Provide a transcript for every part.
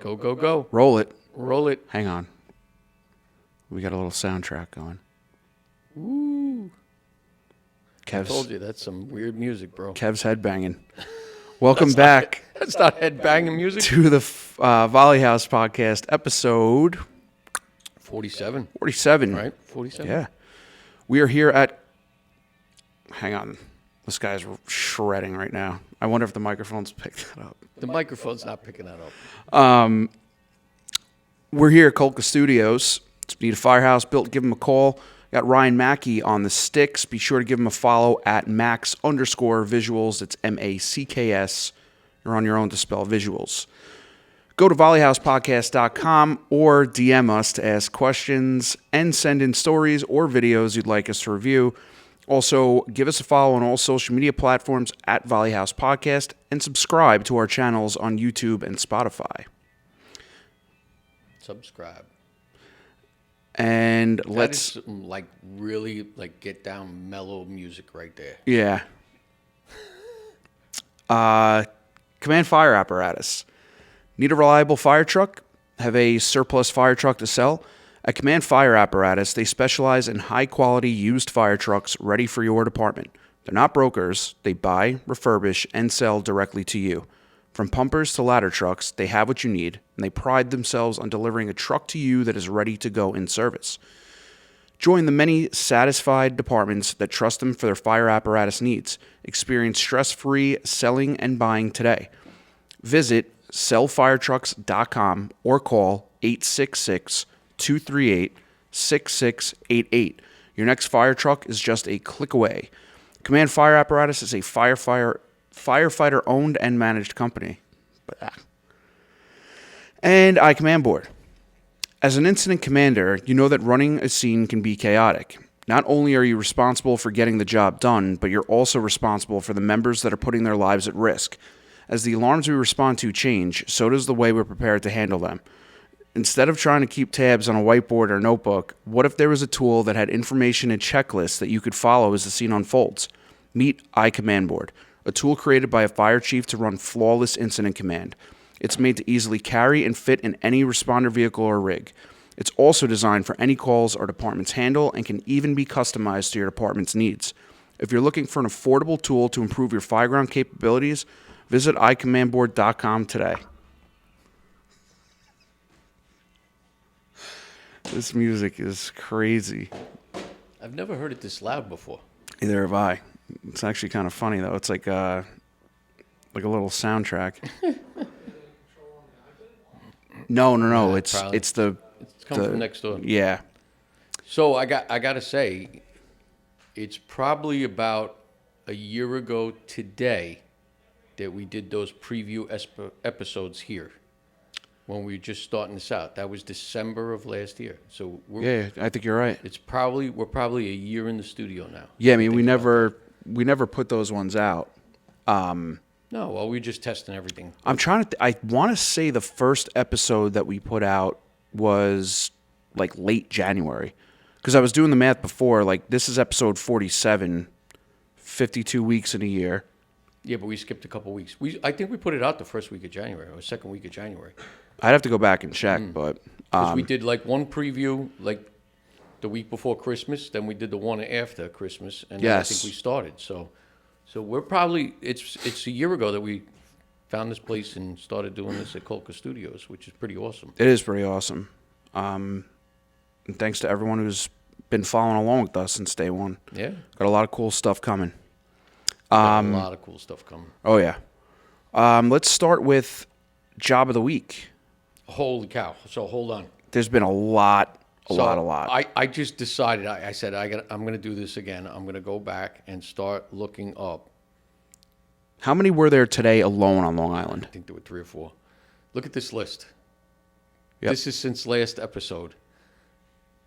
Go, go, go. Roll it. Roll it. Hang on. We got a little soundtrack going. Woo. I Kev's, told you, that's some weird music, bro. Kev's headbanging. Welcome back That's not headbanging music. to the Volley House podcast, episode 47. 47. Right? 47? Yeah. We are here at... Hang on. This guy's shredding right now. I wonder if the microphone's picked that up. The microphone's not picking that up. We're here at Qualifications Studios. Need a firehouse built, give him a call. Got Ryan Mackey on the sticks. Be sure to give him a follow at Max_visuals. It's MACKS. You're on your own to spell visuals. Go to volleyhousepodcast.com or DM us to ask questions and send in stories or videos you'd like us to review. Also, give us a follow on all social media platforms at Volley House Podcast and subscribe to our channels on YouTube and Spotify. Subscribe. And That is like really like get down mellow music right there. Yeah. Command fire apparatus. Need a reliable fire truck? Have a surplus fire truck to sell? At Command Fire Apparatus, they specialize in high-quality used fire trucks ready for your department. They're not brokers. They buy, refurbish, and sell directly to you. From pumpers to ladder trucks, they have what you need, and they pride themselves on delivering a truck to you that is ready to go in service. Join the many satisfied departments that trust them for their fire apparatus needs. Experience stress-free selling and buying today. Visit sellfiretrucks.com or call 866-238-6688. Your next fire truck is just a click away. Command Fire Apparatus is a firefighter-owned and managed company. And iCommand Board. As an incident commander, you know that running a scene can be chaotic. Not only are you responsible for getting the job done, but you're also responsible for the members that are putting their lives at risk. As the alarms we respond to change, so does the way we're prepared to handle them. Instead of trying to keep tabs on a whiteboard or notebook, what if there was a tool that had information and checklists that you could follow as the scene unfolds? Meet iCommand Board, a tool created by a fire chief to run flawless incident command. It's made to easily carry and fit in any responder vehicle or rig. It's also designed for any calls our departments handle and can even be customized to your department's needs. If you're looking for an affordable tool to improve your fireground capabilities, visit iCommandBoard.com today. This music is crazy. I've never heard it this loud before. Neither have I. It's actually kind of funny though. It's like a little soundtrack. No. Yeah, It's probably. it's the It's coming from next door. Yeah. So I gotta say, it's probably about a year ago today that we did those preview episodes here when we were just starting this out. That was December of last year. So Yeah, I think you're right. we're probably a year in the studio now. Yeah, I mean we never put those ones out. No, well, we're just testing everything. I'm trying to I want to say the first episode that we put out was like late January. Because I was doing the math before, like this is episode 47, 52 weeks in a year. Yeah, but we skipped a couple weeks. I think we put it out the first week of January or second week of January. I'd have to go back and check, but 'Cause we did like one preview like the week before Christmas, then we did the one after Christmas, and then I Yes. think we started. So we're probably it's a year ago that we found this place and started doing this at Qualifications Studios, which is pretty awesome. it is pretty awesome. And thanks to everyone who's been following along with us since day one. Yeah, Got a lot of cool stuff coming. got a lot of cool stuff coming. Oh, yeah. Let's start with Job of the Week. Holy cow! So hold on. There's been a lot. I just decided. I said I'm going to do this again. I'm going to go back and start looking up. How many were there today alone on Long Island? I think there were 3 or 4. Look at this list. Yep. This is since last episode.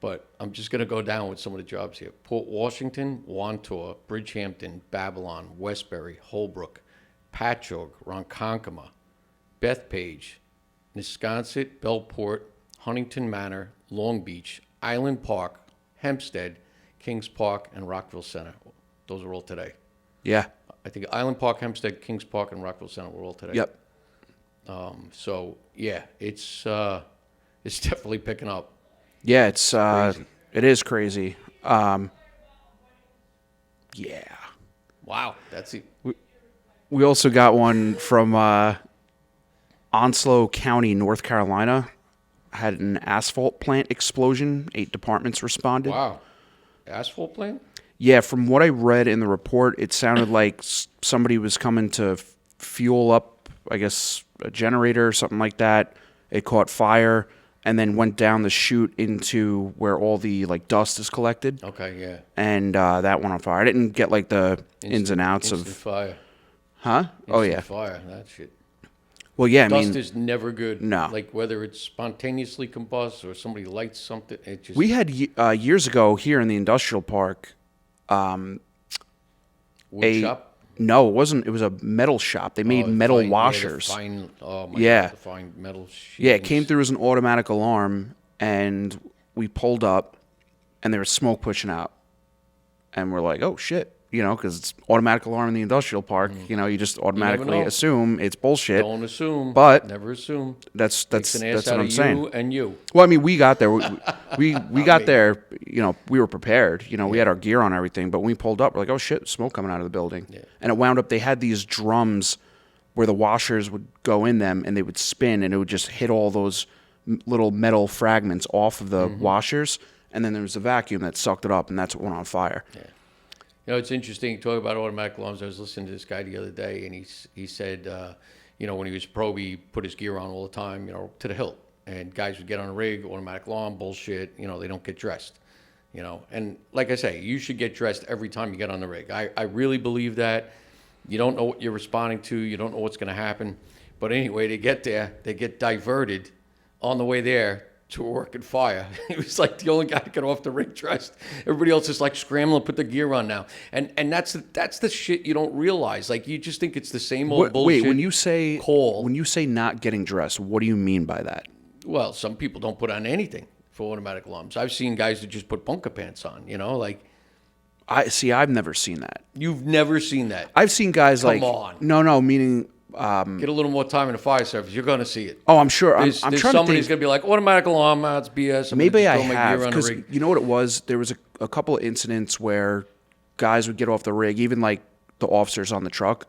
But I'm just going to go down with some of the jobs here. Port Washington, Wantor, Bridgehampton, Babylon, Westbury, Holbrook, Patchogue, Ronkonkoma, Bethpage, Wisconsin, Bellport, Huntington Manor, Long Beach, Island Park, Hempstead, Kings Park, and Rockville Center. Those are all today. Yeah. I think Island Park, Hempstead, Kings Park, and Rockville Center were all today. Yep. So yeah, it's definitely picking up. Yeah, it's Crazy. it is crazy. Yeah. Wow, that's it. We also got one from Onslow County, North Carolina. Had an asphalt plant explosion. 8 departments responded. Wow, asphalt plant. Yeah, from what I read in the report, it sounded like somebody was coming to fuel up, I guess, a generator or something like that. It caught fire and then went down the chute into where all the like dust is collected, Okay, yeah. and that went on fire. I didn't get like the ins and outs Instant of, fire. huh? Oh Instant yeah. fire. That shit. Well, yeah. I Dust mean, is never good. no. Like whether it's spontaneously combusts or somebody lights something, it just We had years ago here in the industrial park. wood shop. No, it wasn't. It was a metal shop. They made Oh, metal fine, washers. Yeah, the fine. Oh my Yeah. God, the fine metal sheet. Yeah, it came through as an automatic alarm, and we pulled up, and there was smoke pushing out, and we're like, "Oh shit!" Because it's automatic alarm in the industrial park. You just automatically know. assume it's bullshit. Don't assume. But never assume. That's Makes an ass what out I'm of saying. you and you. Well, I mean, we got there. We got me. there. We were prepared. We had our gear on and everything. But when we pulled up, we're like, "Oh shit, smoke coming out of the building!" Yeah. And it wound up. They had these drums where the washers would go in them, and they would spin, and it would just hit all those little metal fragments off of the washers. And then there was a vacuum that sucked it up, and that's what went on fire. Yeah. It's interesting talking about automatic alarms. I was listening to this guy the other day, and he said, when he was pro, he put his gear on all the time, to the hilt. And guys would get on a rig, automatic alarm, bullshit. They don't get dressed. And like I say, you should get dressed every time you get on the rig. I really believe that. You don't know what you're responding to. You don't know what's going to happen. But anyway, they get there. They get diverted on the way there to a working fire. He was like the only guy to get off the rig dressed. Everybody else is like scrambling to put their gear on now. And that's the shit you don't realize. Like you just think it's the same old bullshit. Wait, when you say call. when you say not getting dressed, what do you mean by that? Well, some people don't put on anything for automatic alarms. I've seen guys that just put bunker pants on. Like I've never seen that. you've never seen that. I've seen guys Come like on. no, meaning Get a little more time in the fire service. You're going to see it. oh, I'm sure. I'm There's trying to somebody's think. going to be like, automatic alarm, it's BS. I'm Maybe gonna I just throw my have gear on the because rig. you know what it was. There was a couple of incidents where guys would get off the rig, even like the officers on the truck.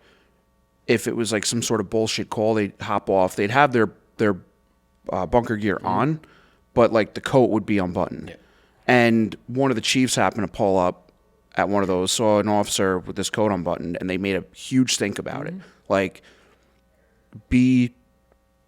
If it was like some sort of bullshit call, they'd hop off. They'd have their bunker gear on, but like the coat would be unbuttoned. Yeah. And one of the chiefs happened to pull up at one of those, saw an officer with this coat unbuttoned, and they made a huge stink about it. Like, be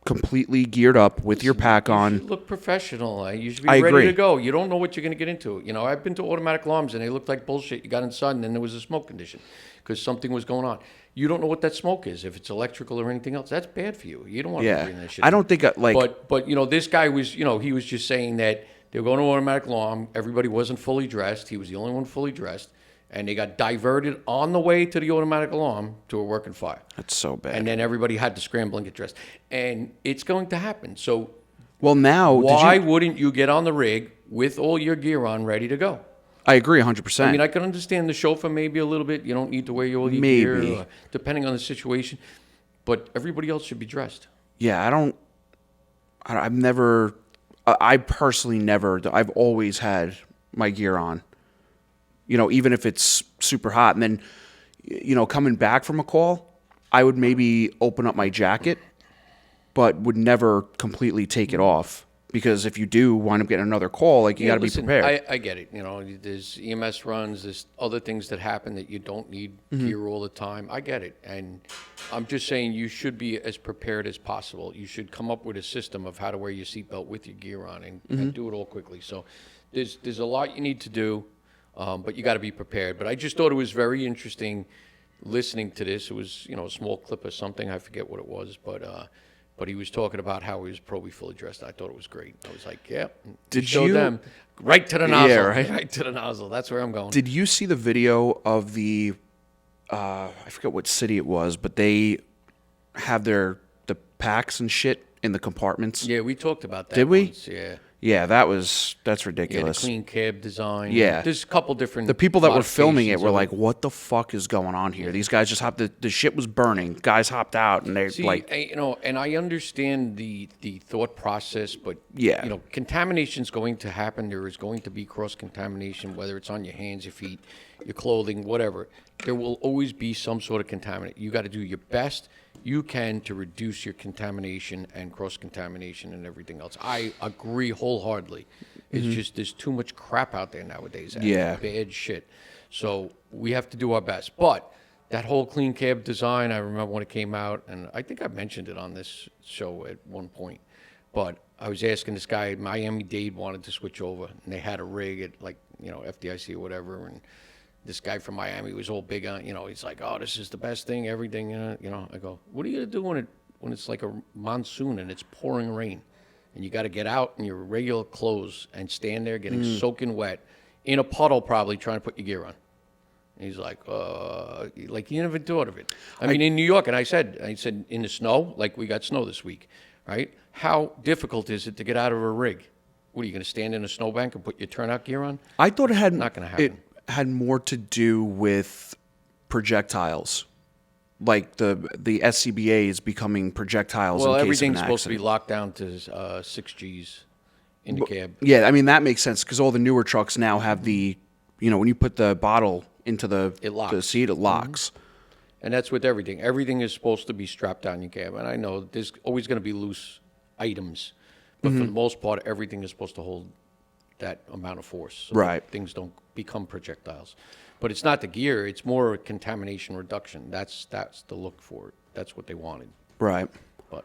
completely geared up with your pack You on. should look professional. You should be I ready agree. to go. You don't know what you're going to get into. I've been to automatic alarms and they looked like bullshit. You got inside and then there was a smoke condition because something was going on. You don't know what that smoke is, if it's electrical or anything else. That's bad for you. You don't want to be Yeah, breathing that shit. I don't think But this guy was, he was just saying that they were going to automatic alarm. Everybody wasn't fully dressed. He was the only one fully dressed. And they got diverted on the way to the automatic alarm to a working fire. That's so bad. And then everybody had to scramble and get dressed. And it's going to happen. So Well, now why wouldn't you get on the rig with all your gear on, ready to go? I agree 100%. I mean, I can understand the chauffeur maybe a little bit. You don't need to wear all your Maybe. gear, depending on the situation. But everybody else should be dressed. Yeah, I've never, I personally never, I've always had my gear on, even if it's super hot. And then, coming back from a call, I would maybe open up my jacket, but would never completely take it off. Because if you do wind up getting another call, like you got to be prepared. I get it. There's EMS runs, there's other things that happen that you don't need gear all the time. I get it. And I'm just saying you should be as prepared as possible. You should come up with a system of how to wear your seatbelt with your gear on and do it all quickly. So there's a lot you need to do, but you got to be prepared. But I just thought it was very interesting listening to this. It was, a small clip or something. I forget what it was, but he was talking about how he was probably fully dressed. I thought it was great. I was like, yeah. Did show you- them right to the nozzle? Yeah, right. Right to the nozzle. That's where I'm going. Did you see the video of the, I forget what city it was, but they have the packs and shit in the compartments? Yeah, we talked about that. Did we? Once, yeah. Yeah, that's Yeah, the ridiculous. clean cab design. Yeah. There's a couple different The people that were filming it modifications were of like, "What the fuck is going on here?" These guys just hopped. The shit was burning. Guys hopped out, and they're See, like, and I understand the thought process, but Yeah. contamination's going to happen. There is going to be cross contamination, whether it's on your hands, your feet, your clothing, whatever. There will always be some sort of contaminant. You got to do your best you can to reduce your contamination and cross contamination and everything else. I agree wholeheartedly. It's just there's too much crap out there nowadays. And Yeah. bad shit. So we have to do our best, but. That whole clean cab design, I remember when it came out, and I think I mentioned it on this show at one point. But I was asking this guy, Miami-Dade wanted to switch over, and they had a rig at FDIC or whatever, and this guy from Miami was all big on, he's like, oh, this is the best thing, everything, I go, what are you gonna do when it's like a monsoon and it's pouring rain, and you got to get out in your regular clothes and stand there getting soaking wet in a puddle, probably trying to put your gear on. He's like you never thought of it. I mean, in New York, and I said in the snow, like we got snow this week, right? How difficult is it to get out of a rig? What are you going to stand in a snowbank and put your turnout gear on? I thought it had Not gonna happen. It had more to do with projectiles, like the SCBAs becoming projectiles. Well, in case everything's of an supposed to be accident. locked down to 6 Gs in the cab. Yeah, I mean that makes sense because all the newer trucks now have the, when you put the bottle into the locks. seat, it locks. And that's with everything. Everything is supposed to be strapped down your cab. And I know there's always going to be loose items, but for the most part, everything is supposed to hold that amount of force. So that Right. things don't become projectiles. But it's not the gear. It's more contamination reduction. That's the look for it. That's what they wanted. Right. But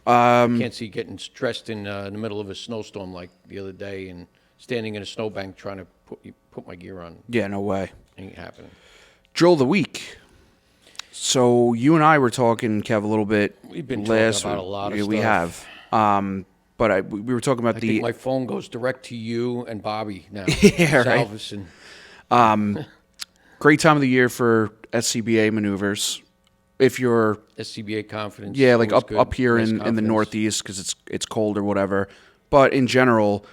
I can't see getting stressed in the middle of a snowstorm like the other day and standing in a snowbank trying to put my gear on. Yeah, no way. Ain't happening. Drill of the week. So you and I were talking, Kev, a little bit. We've been talking last about a lot of yeah, stuff. We have. But we were talking about I the. think my phone goes direct to you and Bobby now. Yeah, right. Salveson. Great time of the year for SCBA maneuvers. If you're SCBA confidence. yeah, like always up good. here Nice in the confidence. Northeast because it's cold or whatever. But in general,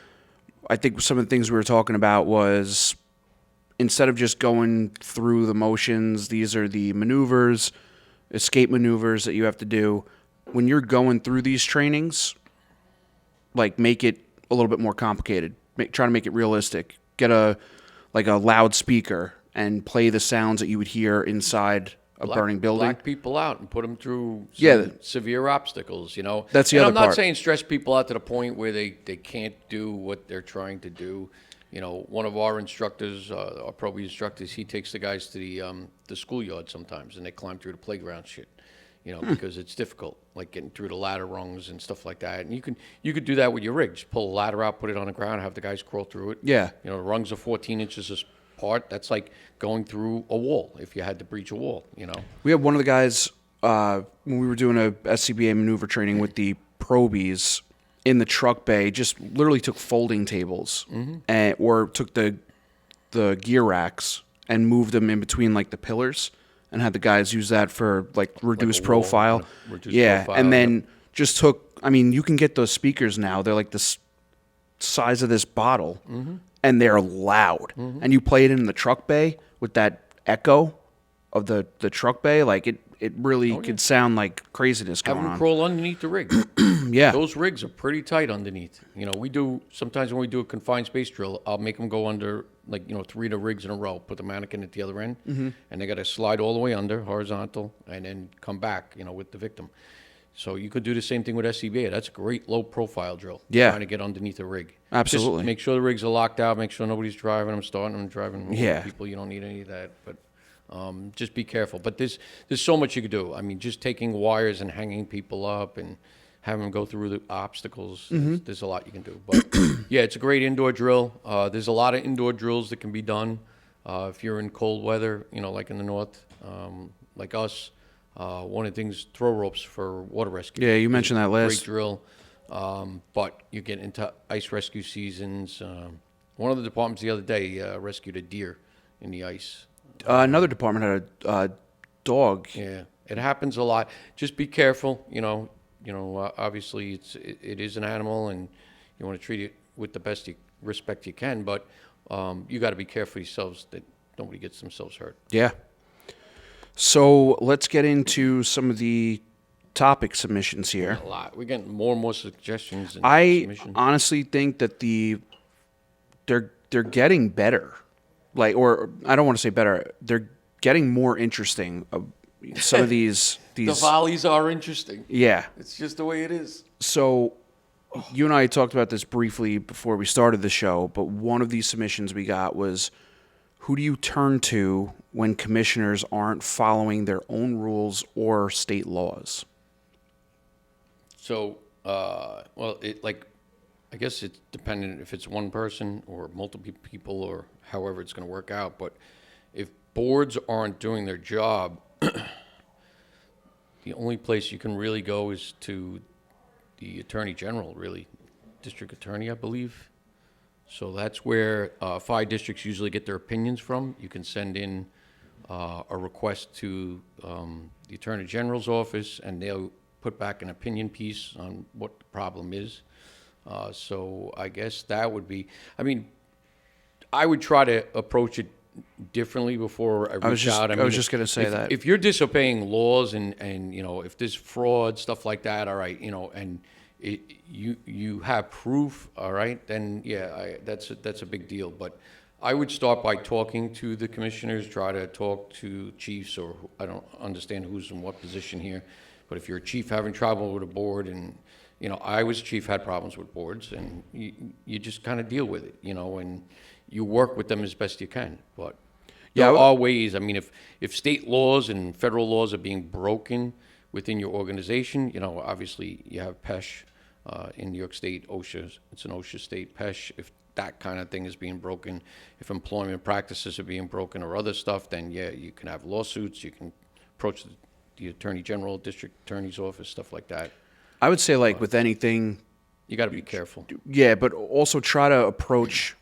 I think some of the things we were talking about was instead of just going through the motions, these are the maneuvers, escape maneuvers that you have to do. When you're going through these trainings, like make it a little bit more complicated. Try to make it realistic. Get a loudspeaker and play the sounds that you would hear inside a burning building. Black people out and put them through severe obstacles, That's the and other I'm not part. saying stress people out to the point where they can't do what they're trying to do. One of our instructors, our probie instructors, he takes the guys to the schoolyard sometimes, and they climb through the playground shit, because it's difficult, like getting through the ladder rungs and stuff like that. And you could do that with your rig. Just pull a ladder out, put it on the ground, have the guys crawl through it. Yeah. The rungs are 14 inches apart. That's like going through a wall if you had to breach a wall, We had one of the guys when we were doing a SCBA maneuver training with the probies in the truck bay, just literally took folding tables or took the gear racks and moved them in between like the pillars and had the guys use that for like reduced wall, profile. reduced Yeah, profile, and then just took. I mean, you can get those speakers now. They're like the size of this bottle, and they're loud. And you play it in the truck bay with that echo of the truck bay, like it really could sound like craziness Have going them on. crawl underneath the rig. Yeah. Those rigs are pretty tight underneath. We do, sometimes when we do a confined space drill, I'll make them go under, 3 of the rigs in a row, put the mannequin at the other end, and they got to slide all the way under, horizontal, and then come back, with the victim. So you could do the same thing with SCBA. That's a great low-profile drill. Yeah. Trying to get underneath a rig. Absolutely. Just make sure the rigs are locked out, make sure nobody's driving them, starting them, driving Yeah. people. You don't need any of that, but... just be careful. But there's so much you could do. I mean, just taking wires and hanging people up and having them go through the obstacles. There's a lot you can do. But yeah, it's a great indoor drill. There's a lot of indoor drills that can be done if you're in cold weather, like in the north, like us. One of the things, throw ropes for water rescue. Yeah, you mentioned that last. Great drill. But you get into ice rescue seasons. One of the departments the other day rescued a deer in the ice. Another department had a dog. Yeah, it happens a lot. Just be careful. Obviously it is an animal, and you want to treat it with the best respect you can, but you got to be careful yourselves that nobody gets themselves hurt. Yeah. So let's get into some of the topic submissions here. A lot. We're getting more and more suggestions and I submissions. honestly think that they're getting better. Like, or I don't want to say better. They're getting more interesting. Some of these The volleys are interesting. yeah. It's just the way it is. So you and I talked about this briefly before we started the show, but one of these submissions we got was, who do you turn to when commissioners aren't following their own rules or state laws? So, well, I guess it's dependent if it's one person or multiple people or however it's going to work out. But if boards aren't doing their job, the only place you can really go is to the Attorney General, really, District Attorney, I believe. So that's where 5 districts usually get their opinions from. You can send in a request to the Attorney General's office, and they'll put back an opinion piece on what the problem is. So I guess that would be, I mean, I would try to approach it differently before I reach out. I was just going to say that. If you're disobeying laws and if there's fraud, stuff like that, all right, and you have proof, all right, then yeah, that's a big deal. But I would start by talking to the commissioners, try to talk to chiefs, or I don't understand who's in what position here. But if you're a chief having trouble with a board, and I was chief, had problems with boards, and you just kind of deal with it, and you work with them as best you can. But there are ways. I mean, if state laws and federal laws are being broken within your organization, obviously you have PESH in New York State, OSHA. It's an OSHA state, PESH. If that kind of thing is being broken, if employment practices are being broken or other stuff, then yeah, you can have lawsuits. You can approach the Attorney General, District Attorney's office, stuff like that. I would say, like with anything, you got to be careful. Yeah, but also try to approach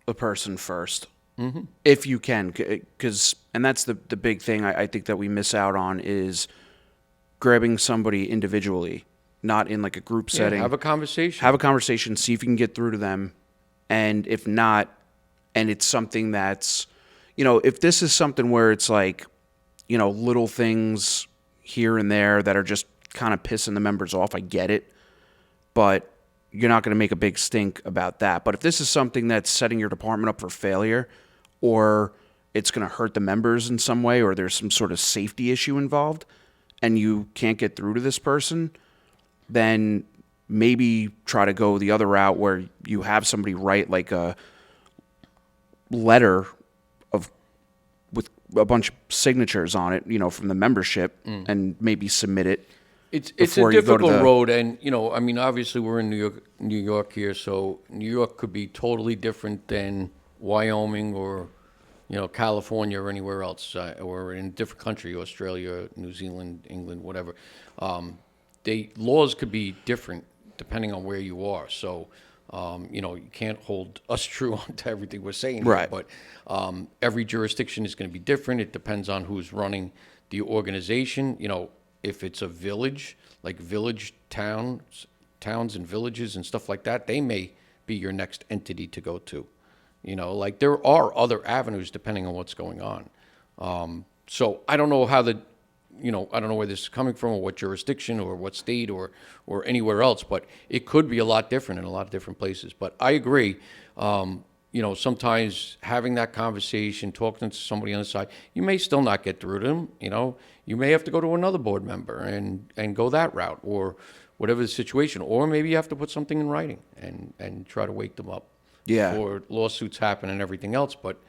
the person first, if you can, and that's the big thing I think that we miss out on is grabbing somebody individually, not in like a group setting. Have a conversation. Have a conversation. See if you can get through to them, and if not, and it's something that's, if this is something where it's like, little things here and there that are just kind of pissing the members off, I get it, but you're not going to make a big stink about that. But if this is something that's setting your department up for failure, or it's going to hurt the members in some way, or there's some sort of safety issue involved, and you can't get through to this person, then maybe try to go the other route where you have somebody write like a letter with a bunch of signatures on it, from the membership, and maybe submit it. It's a difficult road, and I mean, obviously we're in New York here, so New York could be totally different than Wyoming or California or anywhere else, or in a different country, Australia, New Zealand, England, whatever. Laws could be different depending on where you are. So you can't hold us true to everything we're saying here, right. But every jurisdiction is going to be different. It depends on who's running the organization. If it's a village, like village towns and villages and stuff like that, they may be your next entity to go to. Like there are other avenues depending on what's going on. So I don't know how I don't know where this is coming from or what jurisdiction or what state or anywhere else, but it could be a lot different in a lot of different places. But I agree. Sometimes having that conversation, talking to somebody on the side, you may still not get through to them. You may have to go to another board member and go that route, or whatever the situation. Or maybe you have to put something in writing and try to wake them up before lawsuits happen and everything else. But,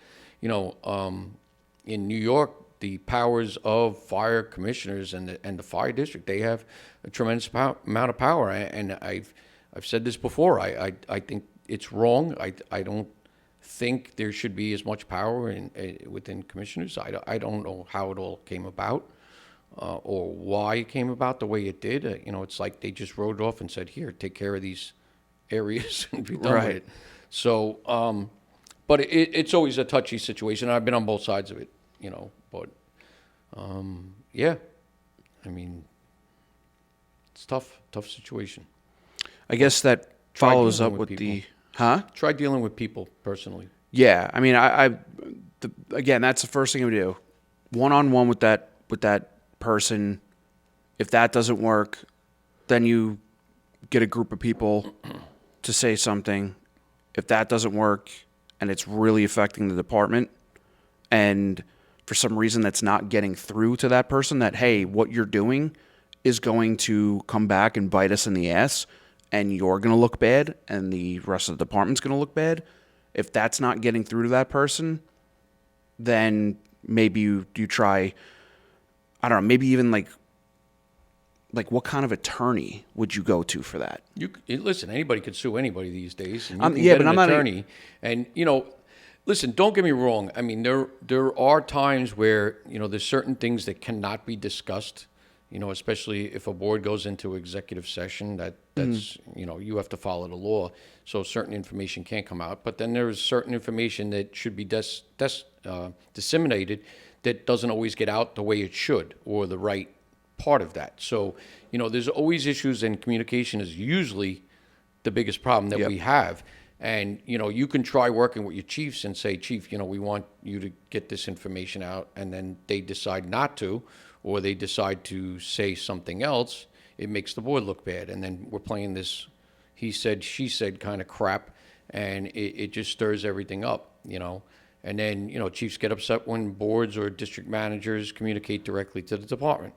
in New York, the powers of fire commissioners and the fire district, they have a tremendous amount of power. And I've said this before. I think it's wrong. I don't think there should be as much power within commissioners. I don't know how it all came about, or why it came about the way it did. It's like they just wrote it off and said, "Here, take care of these areas and be done with it." So, but it's always a touchy situation. I've been on both sides of it, But yeah, I mean, it's tough situation. I guess that follows up with the. Huh? Try dealing with people personally. Yeah, I mean, again, that's the first thing I would do, one-on-one with that person. If that doesn't work, then you get a group of people to say something. If that doesn't work, and it's really affecting the department, and for some reason that's not getting through to that person, that hey, what you're doing is going to come back and bite us in the ass, and you're going to look bad, and the rest of the department's going to look bad. If that's not getting through to that person, then maybe you try, I don't know, maybe even like what kind of attorney would you go to for that? Listen, anybody could sue anybody these days, and you can Yeah, get but an I'm not attorney. And listen, don't get me wrong. I mean, there are times where there's certain things that cannot be discussed. Especially if a board goes into executive session, that's you have to follow the law, so certain information can't come out. But then there's certain information that should be disseminated that doesn't always get out the way it should, or the right part of that. So there's always issues, and communication is usually the biggest problem that we have. And you can try working with your chiefs and say, Chief, we want you to get this information out, and then they decide not to, or they decide to say something else. It makes the board look bad, and then we're playing this he said, she said kind of crap, and it just stirs everything up. And then chiefs get upset when boards or district managers communicate directly to the department,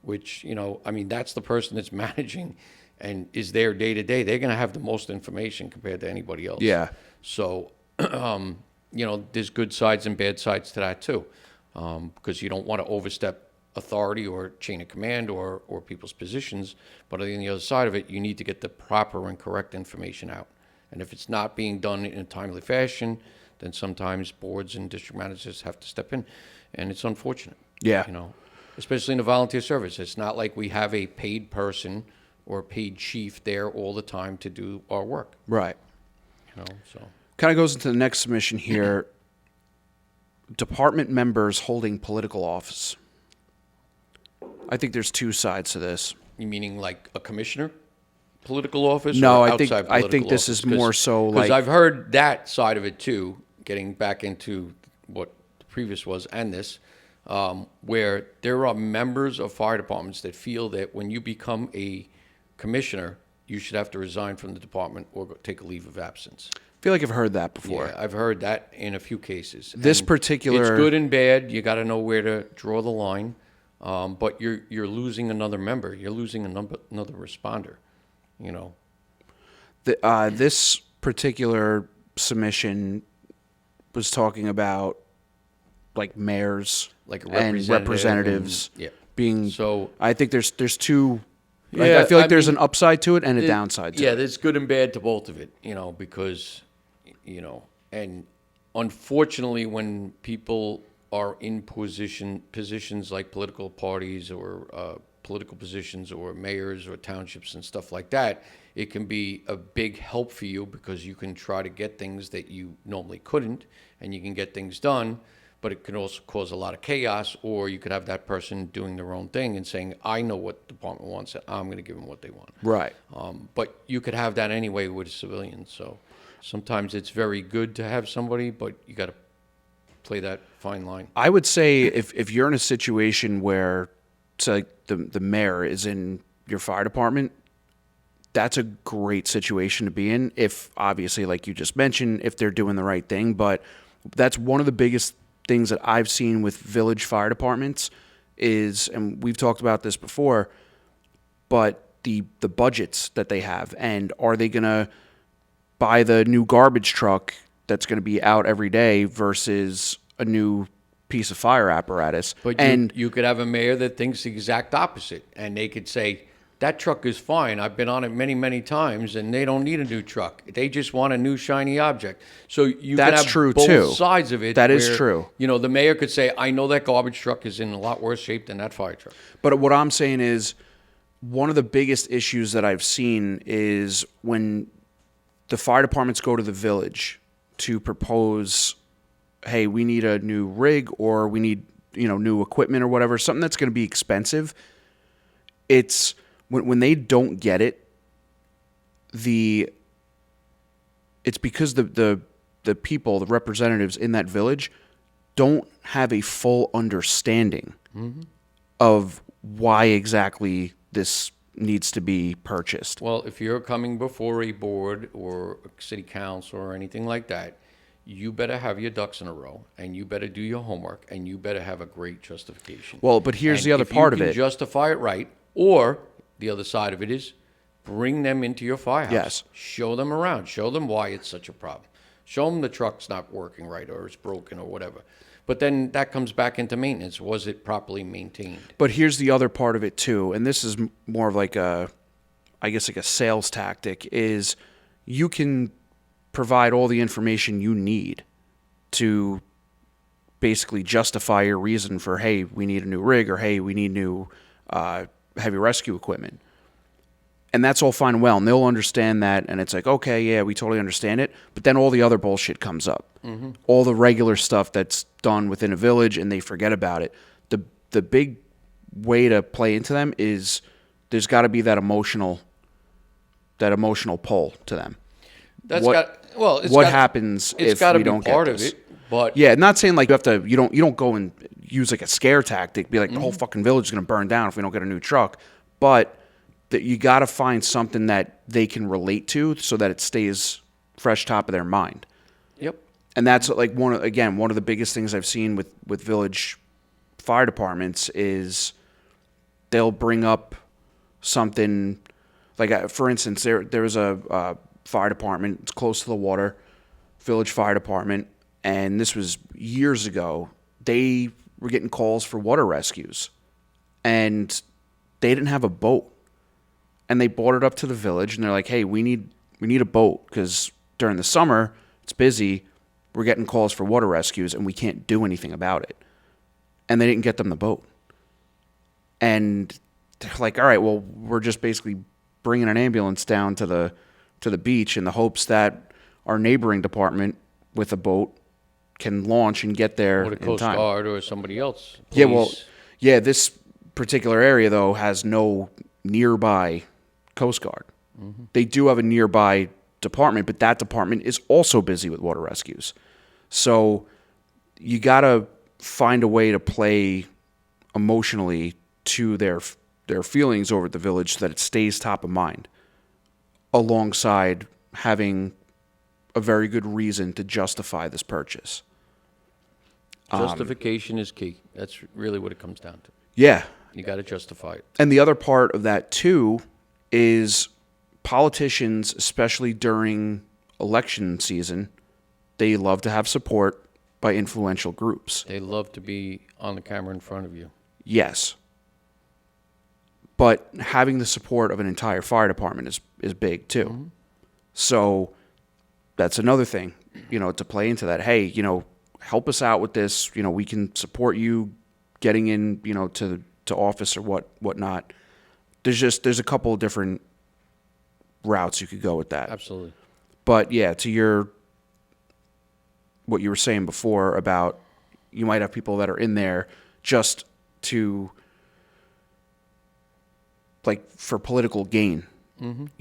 which I mean, that's the person that's managing and is there day to day. They're going to have the most information compared to anybody else. Yeah. So there's good sides and bad sides to that too, because you don't want to overstep authority or chain of command or people's positions. But on the other side of it, you need to get the proper and correct information out. And if it's not being done in a timely fashion, then sometimes boards and district managers have to step in, and it's unfortunate. Yeah. Especially in the volunteer service. It's not like we have a paid person or a paid chief there all the time to do our work. Right. So Kind of goes into the next submission here. Department members holding political office. I think there's two sides to this. you meaning like a commissioner, political office? No, or I think outside I political think this office? is more so Because like I've heard that side of it too. Getting back into what the previous was and this, where there are members of fire departments that feel that when you become a commissioner, you should have to resign from the department or take a leave of absence. I feel like I've heard that before. Yeah, I've heard that in a few cases. This And particular- it's good and bad. You got to know where to draw the line. But you're losing another member. You're losing another responder. This particular submission was talking about like mayors Like a and representative representatives and- yeah. being. So- I think there's two. Yeah, I feel like I there's mean, an upside to it and a downside to Yeah, it. there's good and bad to both of it, because, and unfortunately, when people are in positions like political parties or political positions or mayors or townships and stuff like that, it can be a big help for you because you can try to get things that you normally couldn't, and you can get things done. But it can also cause a lot of chaos, or you could have that person doing their own thing and saying, I know what the department wants, and I'm going to give them what they want. Right. But you could have that anyway with civilians. So sometimes it's very good to have somebody, but you got to play that fine line. I would say if you're in a situation where it's like the mayor is in your fire department, that's a great situation to be in. If obviously, like you just mentioned, if they're doing the right thing. But that's one of the biggest things that I've seen with village fire departments is, and we've talked about this before, but the budgets that they have, and are they going to buy the new garbage truck that's going to be out every day versus a new piece of fire apparatus? But you could have a mayor that thinks the exact opposite, and they could say, that truck is fine. I've been on it many, many times, and they don't need a new truck. They just want a new shiny object. So you can That's have true, both too. sides of it. That is where, true. The mayor could say, I know that garbage truck is in a lot worse shape than that fire truck. But what I'm saying is, one of the biggest issues that I've seen is when the fire departments go to the village to propose, hey, we need a new rig, or we need, new equipment or whatever, something that's going to be expensive. It's when they don't get it, the it's because the people, the representatives in that village, don't have a full understanding of why exactly this needs to be purchased. Well, if you're coming before a board or a city council or anything like that, you better have your ducks in a row, and you better do your homework, and you better have a great justification. Well, but here's And the other part of if you it. can justify it right, or the other side of it is bring them into your firehouse. Yes. Show them around. Show them why it's such a problem. Show them the truck's not working right or it's broken or whatever. But then that comes back into maintenance. Was it properly maintained? But here's the other part of it too, and this is more of like I guess like a sales tactic, is you can provide all the information you need to basically justify your reason for, hey, we need a new rig, or hey, we need new heavy rescue equipment. And that's all fine and well, and they'll understand that, and it's like, okay, yeah, we totally understand it. But then all the other bullshit comes up. All the regular stuff that's done within a village, and they forget about it. The big way to play into them is there's got to be that emotional pull to them. That's What- got well. It's what got, happens it's if gotta we be don't part get of this? it, but Yeah, not saying like you don't go and use like a scare tactic, be like the whole fucking village is going to burn down if we don't get a new truck, but that you got to find something that they can relate to so that it stays fresh top of their mind. yep. And that's like one of the biggest things I've seen with village fire departments is they'll bring up something like, for instance, there was a fire department. It's close to the water, village fire department, and this was years ago. They were getting calls for water rescues, and they didn't have a boat. And they brought it up to the village, and they're like, "Hey, we need a boat because during the summer it's busy. We're getting calls for water rescues, and we can't do anything about it." And they didn't get them the boat. And they're like, "All right, well, we're just basically bringing an ambulance down to the beach in the hopes that our neighboring department with a boat can launch and get there Or the in Coast time." Guard or somebody else. Yeah, well, Police. yeah, this particular area though has no nearby Coast Guard. They do have a nearby department, but that department is also busy with water rescues. So you got to find a way to play emotionally to their feelings over at the village so that it stays top of mind, alongside having a very good reason to justify this purchase. Justification is key. That's really what it comes down to. Yeah. You got to justify it. And the other part of that too is politicians, especially during election season, they love to have support by influential groups. They love to be on the camera in front of you. Yes. But having the support of an entire fire department is big too. So that's another thing, to play into that. Hey, help us out with this. We can support you getting in, to office or whatnot. There's a couple of different routes you could go with that. Absolutely. But yeah, to what you were saying before about you might have people that are in there just to, like, for political gain, and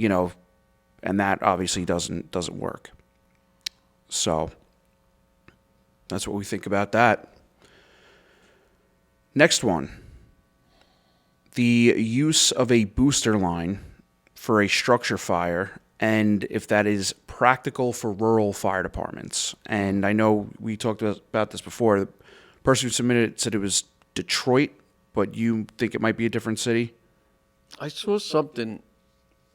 that obviously doesn't work. So that's what we think about that. Next one. The use of a booster line for a structure fire, and if that is practical for rural fire departments. And I know we talked about this before. The person who submitted it said it was Detroit, but you think it might be a different city? I saw something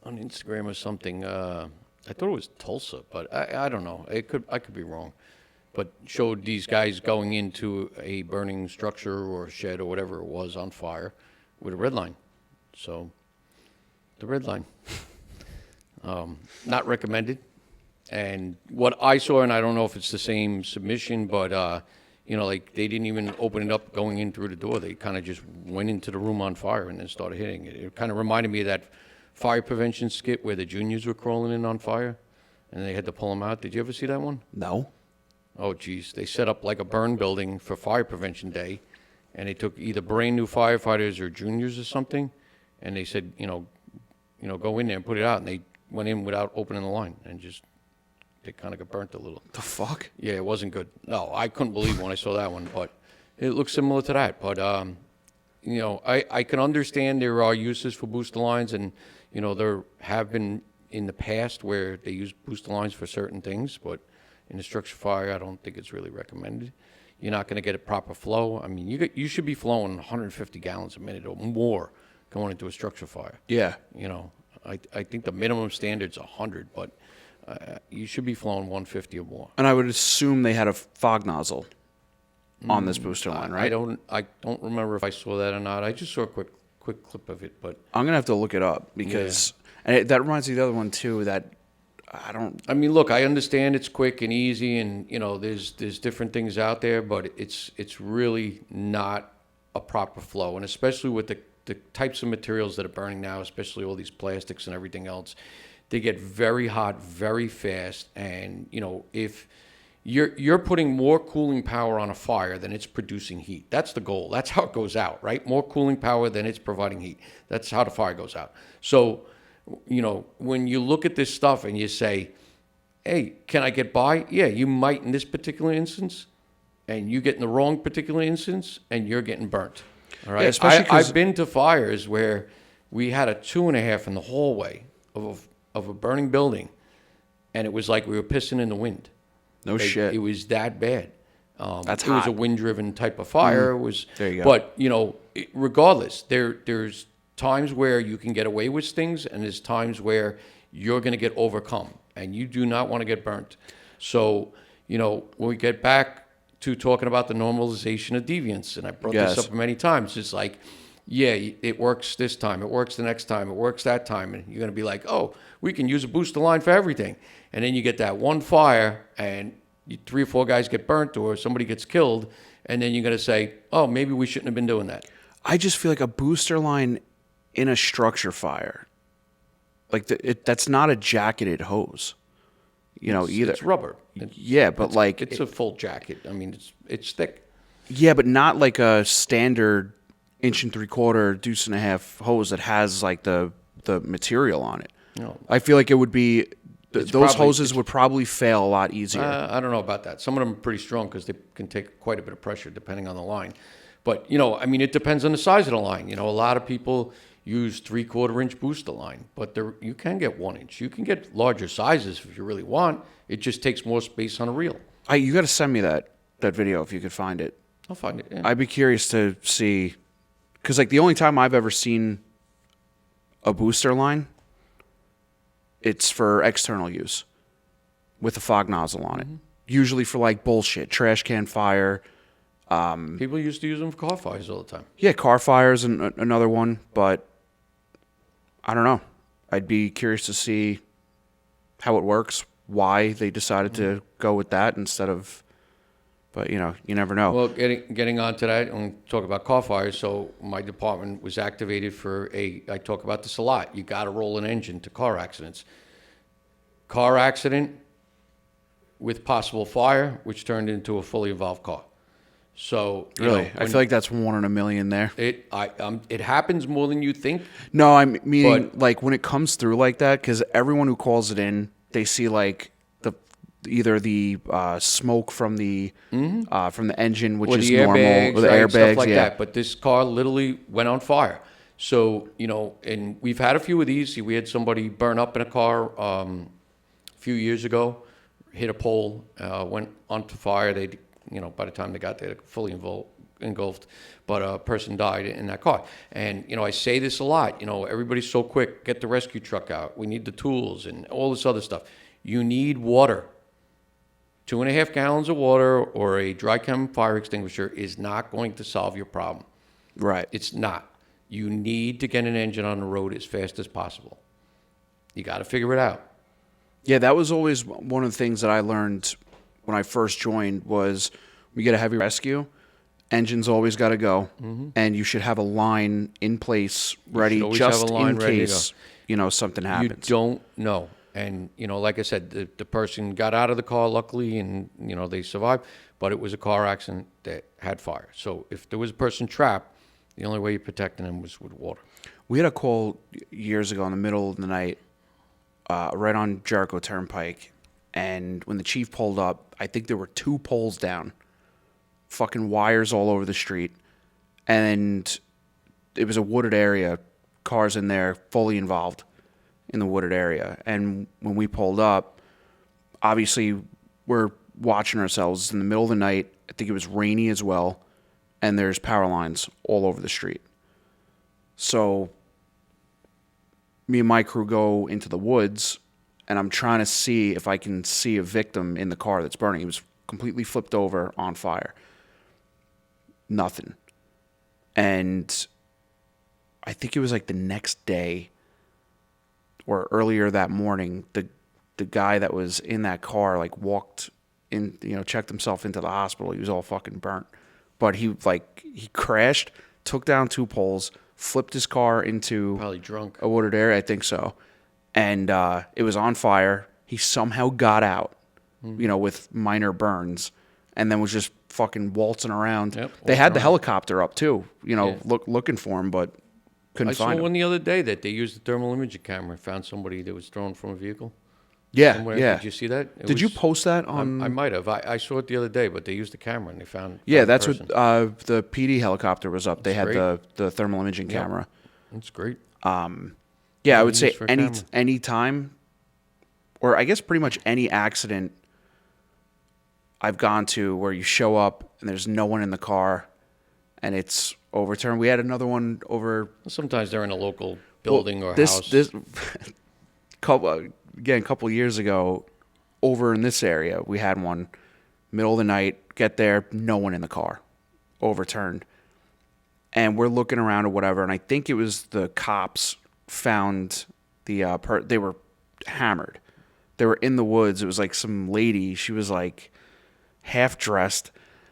on Instagram or something. I thought it was Tulsa, but I don't know. I could be wrong. But showed these guys going into a burning structure or shed or whatever it was on fire with a red line. So the red line. Not recommended. And what I saw, and I don't know if it's the same submission, but like they didn't even open it up going in through the door. They kind of just went into the room on fire and then started hitting it. It kind of reminded me of that fire prevention skit where the juniors were crawling in on fire and they had to pull them out. Did you ever see that one? No. Oh, geez. They set up like a burn building for Fire Prevention Day, and they took either brand new firefighters or juniors or something, and they said, go in there and put it out. And they went in without opening the line and just they kind of got burnt a little. The fuck? Yeah, it wasn't good. No, I couldn't believe when I saw that one, but it looks similar to that. But you know, I can understand there are uses for booster lines, and you know there have been in the past where they use booster lines for certain things, but in a structure fire, I don't think it's really recommended. You're not going to get a proper flow. I mean, you should be flowing 150 gallons a minute or more going into a structure fire. Yeah. You know, I think the minimum standard's 100, but you should be flowing 150 or more. And I would assume they had a fog nozzle on this booster line, right? I don't remember if I saw that or not. I just saw a quick clip of it, but I'm gonna have to look it up because and that reminds me of the other one too. That I don't. I mean, look, I understand it's quick and easy, and you know, there's different things out there, but it's really not a proper flow, and especially with the types of materials that are burning now, especially all these plastics and everything else, they get very hot very fast, and you know, if you're putting more cooling power on a fire than it's producing heat. That's the goal. That's how it goes out, right? More cooling power than it's providing heat. That's how the fire goes out. So, you know, when you look at this stuff and you say, hey, can I get by? Yeah, you might in this particular instance, and you get in the wrong particular instance, and you're getting burnt. All right? Yeah, especially 'cause- I've been to fires where we had a 2.5 in the hallway of a burning building, and it was like we were pissing in the wind. No shit. It was that bad. That's It was hot. a wind-driven type of fire. It was. There you go. But you know, regardless, there's times where you can get away with things, and there's times where you're going to get overcome, and you do not want to get burnt. So you know, when we get back to talking about the normalization of deviance, and I brought Yes. this up many times, it's like, yeah, it works this time, it works the next time, it works that time, and you're going to be like, oh, we can use a booster line for everything. And then you get that one fire, and 3 or 4 guys get burnt, or somebody gets killed, and then you're going to say, oh, maybe we shouldn't have been doing that. I just feel like a booster line in a structure fire, like that's not a jacketed hose, you know, either. It's rubber. Yeah, but like It's a full jacket. I mean, it's thick. yeah, but not like a standard 1 3/4, 1.5 hose that has like the material on it. No. I feel like it would be those probably- hoses would probably fail a lot easier. I don't know about that. Some of them are pretty strong because they can take quite a bit of pressure depending on the line. But, you know, I mean, it depends on the size of the line. You know, a lot of people use 3/4 inch booster line, but you can get 1 inch. You can get larger sizes if you really want. It just takes more space on a reel. You got to send me that video if you could find it. I'll find it. Yeah. I'd be curious to see, because like the only time I've ever seen a booster line, it's for external use with a fog nozzle on it. Usually for like bullshit, trash can fire. People used to use them for car fires all the time. Yeah, car fires and another one, but I don't know. I'd be curious to see how it works, why they decided to go with that instead of, but you know, you never know. Well, getting on to that and talk about car fires. So my department was activated for I talk about this a lot. You got to roll an engine to car accidents. Car accident with possible fire, which turned into a fully involved car. So you Really, know, I feel like that's 1 in a million there. it happens more than you think. No, I'm meaning But- like when it comes through like that, because everyone who calls it in, they see like either the smoke from the engine, which Or is the normal, airbags, or the right, airbags, stuff like yeah. that. But this car literally went on fire. So, you know, and we've had a few of these. We had somebody burn up in a car a few years ago, hit a pole, went onto fire. They, you know, by the time they got there, fully engulfed. But a person died in that car. And, you know, I say this a lot. You know, everybody's so quick. Get the rescue truck out. We need the tools and all this other stuff. You need water. 2.5 gallons of water or a dry chem fire extinguisher is not going to solve your problem. Right. It's not. You need to get an engine on the road as fast as possible. You got to figure it out. Yeah, that was always one of the things that I learned when I first joined was we get a heavy rescue, engine's always got to go, and you should have a line in place ready always just have a line in ready to case, you know, something happens. You don't know. And, you know, like I said, the person got out of the car, luckily, and, you know, they survived. But it was a car accident that had fire. So if there was a person trapped, the only way you're protecting them was with water. We had a call years ago in the middle of the night, right on Jericho Turnpike, And when the chief pulled up, I think there were 2 poles down, fucking wires all over the street. And it was a wooded area, cars in there, fully involved in the wooded area. And when we pulled up, obviously we're watching ourselves. It's in the middle of the night. I think it was rainy as well. And there's power lines all over the street. So me and my crew go into the woods, and I'm trying to see if I can see a victim in the car that's burning. He was completely flipped over on fire. Nothing. And I think it was like the next day or earlier that morning, the guy that was in that car like walked in, checked himself into the hospital. He was all fucking burnt. But he crashed, took down 2 poles, flipped his car into Probably drunk. a wooded area, I think so. And it was on fire. He somehow got out, with minor burns, and then was just fucking waltzing around. Yep, they had the around. helicopter up too, Yeah. looking for him, but couldn't I saw find him. one the other day that they used the thermal imaging camera, found somebody that was thrown from a vehicle. Yeah, Somewhere. yeah. Did you see that? It Did you was- post that on? I might have. I saw it the other day, but they used the camera and they found. Yeah, found the that's person. what the PD helicopter was up. They had great. the thermal imaging Yep. camera. That's great. Yeah, I would say used for a camera. any time, or I guess pretty much any accident I've gone to where you show up and there's no one in the car, and it's overturned. We had another one over Sometimes they're in a local building or this house. this a couple years ago, over in this area, we had one middle of the night. Get there, no one in the car, overturned, and we're looking around or whatever. And I think it was the cops found the they were hammered. They were in the woods. It was like some lady. She was like half dressed,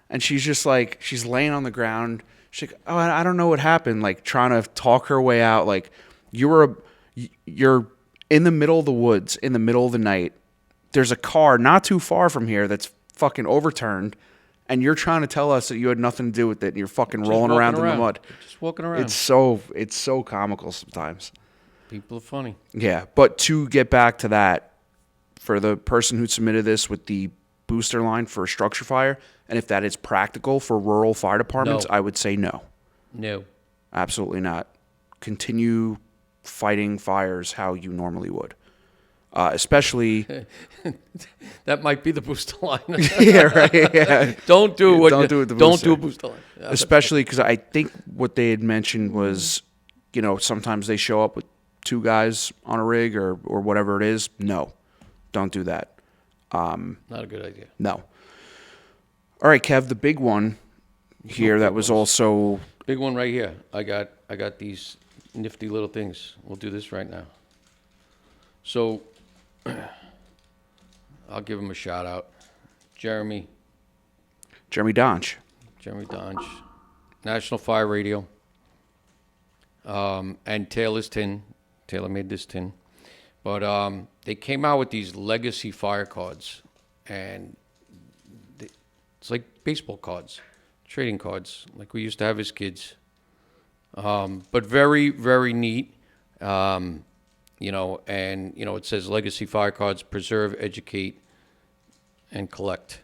and she's just like, she's laying on the ground. She's like, oh, I don't know what happened. Like trying to talk her way out. Like you're in the middle of the woods in the middle of the night. There's a car not too far from here that's fucking overturned, and you're trying to tell us that you had nothing to do with it, and you're fucking Just rolling walking around in the mud. Just walking around. It's so comical sometimes. People are funny. Yeah, but to get back to that, for the person who submitted this with the booster line for a structure fire, and if that is practical for rural fire departments, No. I would say no. No. Absolutely not. Continue fighting fires how you normally would. Especially, That might be the booster line. yeah, right. Yeah. Don't do what. Don't do it with the Don't booster. do a booster line. Yeah, Especially because I think what they had mentioned was, sometimes they show up with 2 guys on a rig or whatever it is. No, don't do that. not a good idea. No. All right, Kev, the big one here that was also Big one right here. I got these nifty little things. We'll do this right now. So I'll give him a shout out. Jeremy Donch. Donch, National Fire Radio, and Taylor's tin. Taylor made this tin. But they came out with these legacy fire cards, and it's like baseball cards, trading cards, like we used to have as kids. But very, very neat. And it says legacy fire cards: preserve, educate, and collect.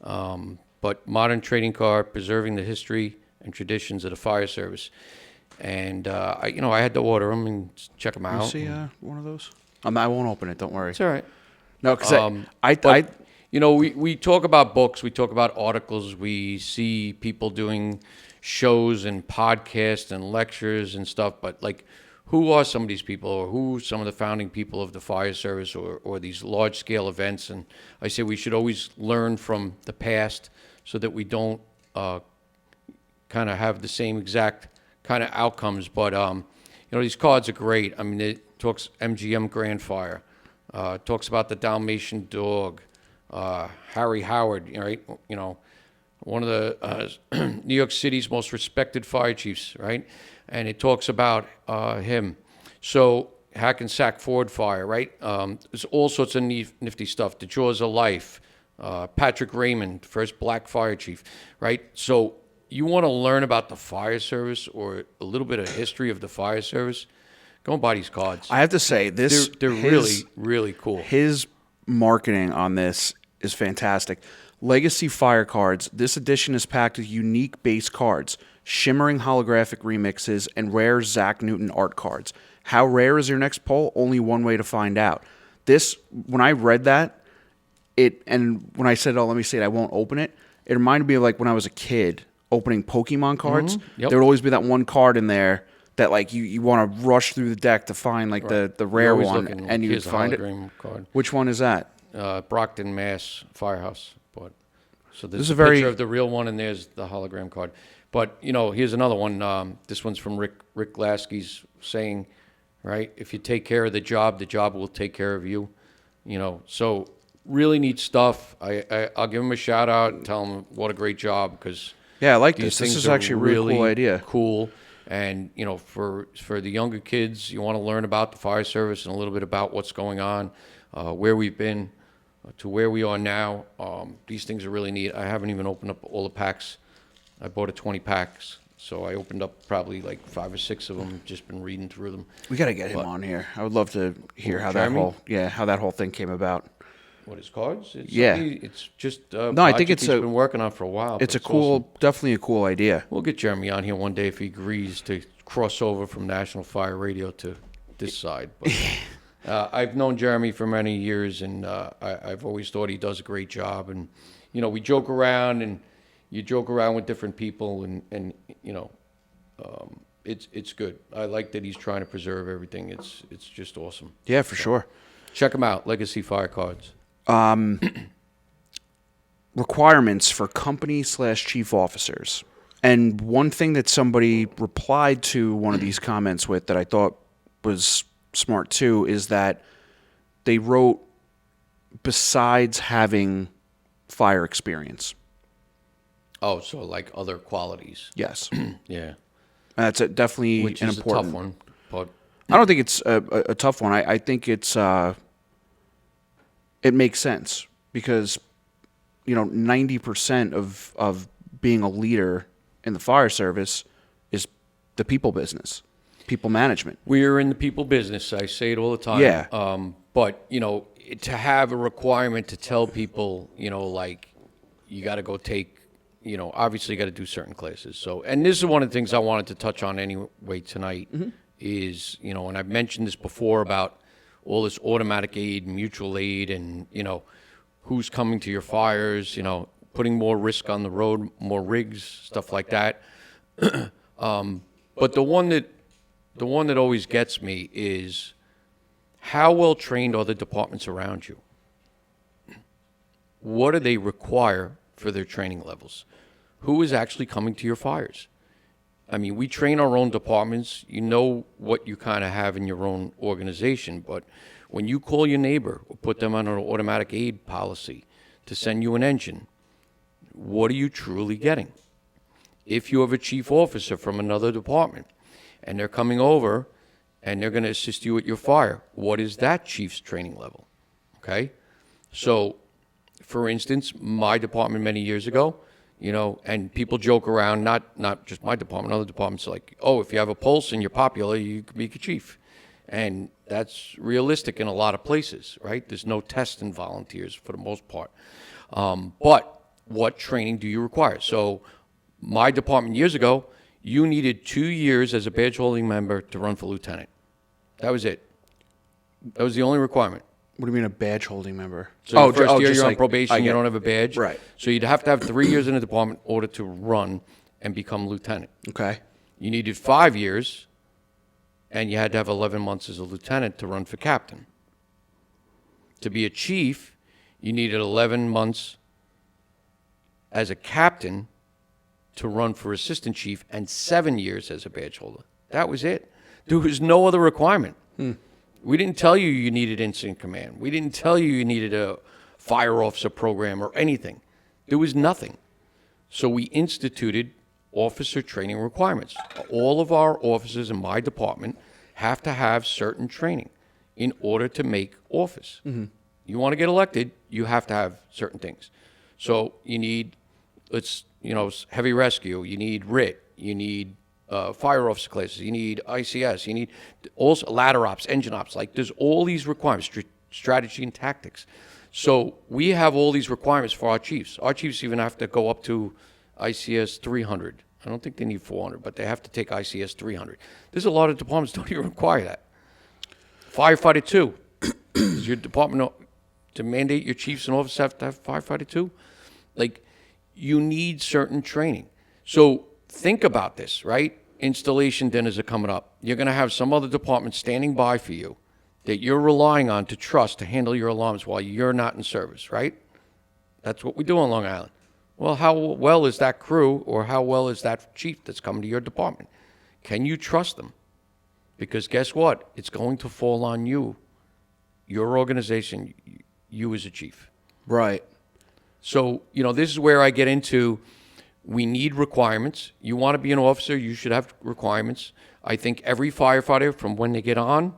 But modern trading card, preserving the history and traditions of the fire service. And I had to order them and check them You out. see one of those? I won't open it. Don't worry. It's all right. No, because We talk about books, we talk about articles, we see people doing shows and podcasts and lectures and stuff, but like, who are some of these people, or who some of the founding people of the fire service, or these large scale events? And I say we should always learn from the past so that we don't kind of have the same exact kind of outcomes. But these cards are great. I mean, it talks MGM Grand Fire, talks about the Dalmatian dog, Harry Howard, right? One of the New York City's most respected fire chiefs, right? And it talks about him. So Hackensack Ford Fire, right? There's all sorts of nifty stuff. The Jaws of Life, Patrick Raymond, first black fire chief, right? So you want to learn about the fire service or a little bit of history of the fire service, go and buy these cards. I have to say this. They're really, really cool. His marketing on this is fantastic. Legacy Fire Cards. This edition is packed with unique base cards, shimmering holographic remixes, and rare Zach Newton art cards. How rare is your next pull? Only one way to find out. This, when I read that, and when I said, "Oh, let me see it," I won't open it. It reminded me of like when I was a kid opening Pokemon cards. Yep. There would always be that one card in there that like you want to rush through the deck to find like the rare You're always one, looking, and you would here's a find it. hologram card. Which one is that? Brockton, Mass. Firehouse. But so there's This is a a very- picture of the real one, and there's the hologram card. But here's another one. This one's from Rick Lasky's saying, right? If you take care of the job will take care of you. So really neat stuff. I'll give him a shout out and tell him what a great job, because Yeah, I like these this. things This is are actually a really cool idea. Cool. And for the younger kids, you want to learn about the fire service and a little bit about what's going on, where we've been to where we are now. These things are really neat. I haven't even opened up all the packs. I bought a 20 packs, so I opened up probably like 5 or 6 of them. Just been reading through them. We got to get him on here. I would love to hear how Jeremy? that whole thing came about. What is cards? It's Yeah. it's just No, I think it's he's a- been working on for a while. It's but a cool, awesome. definitely a cool idea. We'll get Jeremy on here one day if he agrees to cross over from National Fire Radio to this side. But I've known Jeremy for many years, and I've always thought he does a great job. And we joke around, and you joke around with different people, and it's good. I like that he's trying to preserve everything. It's just awesome. Yeah, for sure. Check him out, Legacy Fire Cards. Requirements for company/chief officers. And one thing that somebody replied to one of these comments with that I thought was smart too is that they wrote, besides having fire experience. Oh, so like other qualities. Yes. Yeah. That's definitely Which an is important a tough one. But I don't think it's a tough one. I think it's it makes sense because 90% of being a leader in the fire service is the people business, people management. we're in the people business. I say it all the time. Yeah. But to have a requirement to tell people, like you got to go take, obviously you got to do certain classes. So, and this is one of the things I wanted to touch on anyway tonight is, and I've mentioned this before about all this automatic aid, mutual aid, and, who's coming to your fires, putting more risk on the road, more rigs, stuff like that. But the one that always gets me is how well trained are the departments around you? What do they require for their training levels? Who is actually coming to your fires? I mean, we train our own departments. You know what you kind of have in your own organization, but when you call your neighbor or put them on an automatic aid policy to send you an engine, what are you truly getting? If you have a chief officer from another department and they're coming over and they're going to assist you at your fire, what is that chief's training level? Okay? So, for instance, my department many years ago, and people joke around, not just my department, other departments, like, oh, if you have a pulse and you're popular, you could be a chief. And that's realistic in a lot of places, right? There's no test in volunteers for the most part. But what training do you require? So my department years ago, you needed 2 years as a badge holding member to run for lieutenant. That was it. That was the only requirement. What do you mean a badge holding member? So the first year just you're on like- probation, I you get don't it. have a badge. Right. So you'd have to have 3 years in the department in order to run and become lieutenant. Okay. You needed 5 years, and you had to have 11 months as a lieutenant to run for captain. To be a chief, you needed 11 months as a captain to run for assistant chief and 7 years as a badge holder. That was it. There was no other requirement. We didn't tell you you needed incident command. We didn't tell you you needed a fire officer program or anything. There was nothing. So we instituted officer training requirements. All of our officers in my department have to have certain training in order to make office. You want to get elected, you have to have certain things. So you need, heavy rescue, you need RIT, you need fire officer classes, you need ICS, you need also ladder ops, engine ops. Like there's all these requirements, strategy and tactics. So we have all these requirements for our chiefs. Our chiefs even have to go up to ICS 300. I don't think they need 400, but they have to take ICS 300. There's a lot of departments don't even require that. Firefighter 2. Does your department to mandate your chiefs and officers have to have firefighter 2? Like, you need certain training. So think about this, right? Installation dinners are coming up. You're going to have some other department standing by for you that you're relying on to trust to handle your alarms while you're not in service, right? That's what we do on Long Island. Well, how well is that crew or how well is that chief that's coming to your department? Can you trust them? Because guess what? It's going to fall on you, your organization, you as a chief. Right. So, this is where I get into we need requirements. You want to be an officer, you should have requirements. I think every firefighter, from when they get on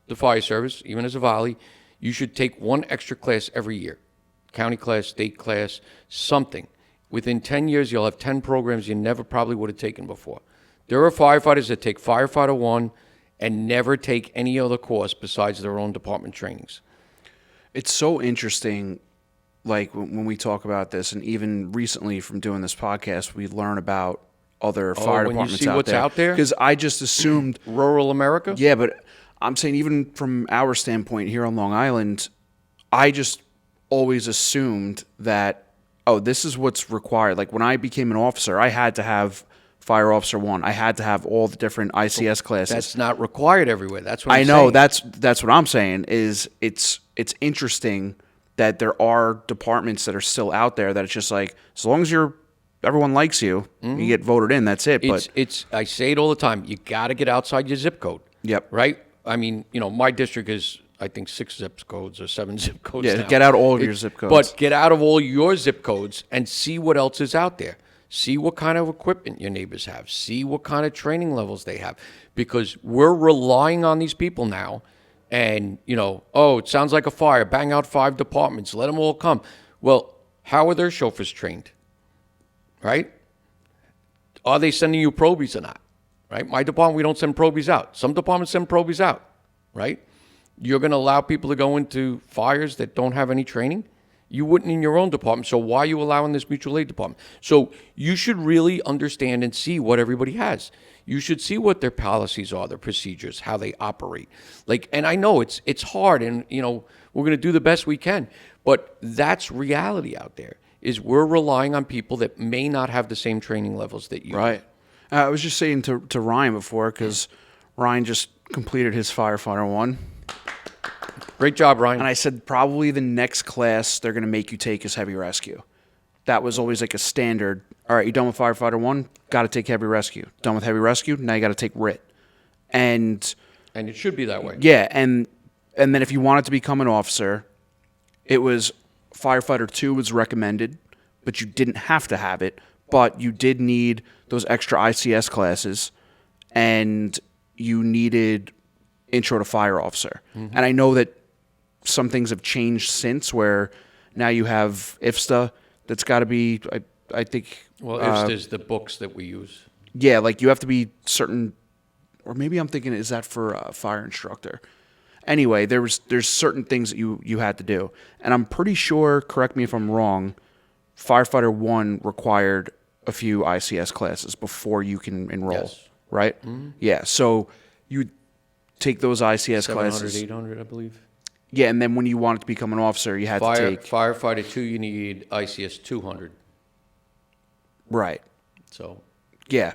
the fire service, even as a volley, you should take one extra class every year. County class, state class, something. Within 10 years, you'll have 10 programs you never probably would have taken before. There are firefighters that take Firefighter 1 and never take any other course besides their own department trainings. It's so interesting, like when we talk about this, and even recently from doing this podcast, we learn about other fire when you departments see what's out there? Because I just assumed, Rural America? yeah, but I'm saying even from our standpoint here on Long Island, I just always assumed that, oh, this is what's required. Like when I became an officer, I had to have Fire Officer 1. I had to have all the different ICS classes. That's not required everywhere. That's what I'm I know. saying. That's what I'm saying. Is it's interesting that there are departments that are still out there that it's just like, as long as everyone likes you, you get voted in. That's it. But I say it all the time. You got to get outside your zip code. Yep. Right. I mean, my district is, I think, 6 zip codes or 7 zip codes. Yeah, now. get out all of your zip codes. But get out of all your zip codes and see what else is out there. See what kind of equipment your neighbors have. See what kind of training levels they have. Because we're relying on these people now. And, it sounds like a fire. Bang out 5 departments. Let them all come. Well, how are their chauffeurs trained? Right? Are they sending you probies or not? Right? My department, we don't send probies out. Some departments send probies out. Right? You're going to allow people to go into fires that don't have any training? You wouldn't in your own department, so why are you allowing this mutual aid department? So you should really understand and see what everybody has. You should see what their policies are, their procedures, how they operate. And I know it's hard, and we're going to do the best we can, but that's reality out there. Is we're relying on people that may not have the same training levels that you right. I was just saying to Ryan before, because Ryan just completed his Firefighter 1. Great job, Ryan. And I said probably the next class they're going to make you take is Heavy Rescue. That was always like a standard. All right, you done with Firefighter 1? Got to take Heavy Rescue. Done with Heavy Rescue? Now you got to take RIT. And it should be that way. Yeah, and then if you wanted to become an officer, it was Firefighter 2 was recommended, but you didn't have to have it. But you did need those extra ICS classes, and you needed Intro to Fire Officer. Mm-hmm. And I know that some things have changed since, where now you have IFSTA. That's got to be, I think. Well, IFSTA is the books that we use. Yeah, like you have to be certain, or maybe I'm thinking, is that for a fire instructor? Anyway, there's certain things that you had to do, and I'm pretty sure. Correct me if I'm wrong. Firefighter 1 required a few ICS classes before you can enroll. Yes. Right? Mm-hmm. Yeah. So you take those ICS 700, classes. 800, I believe. Yeah, and then when you wanted to become an officer, you had to take... Firefighter 2, you need ICS 200. Right. So... Yeah.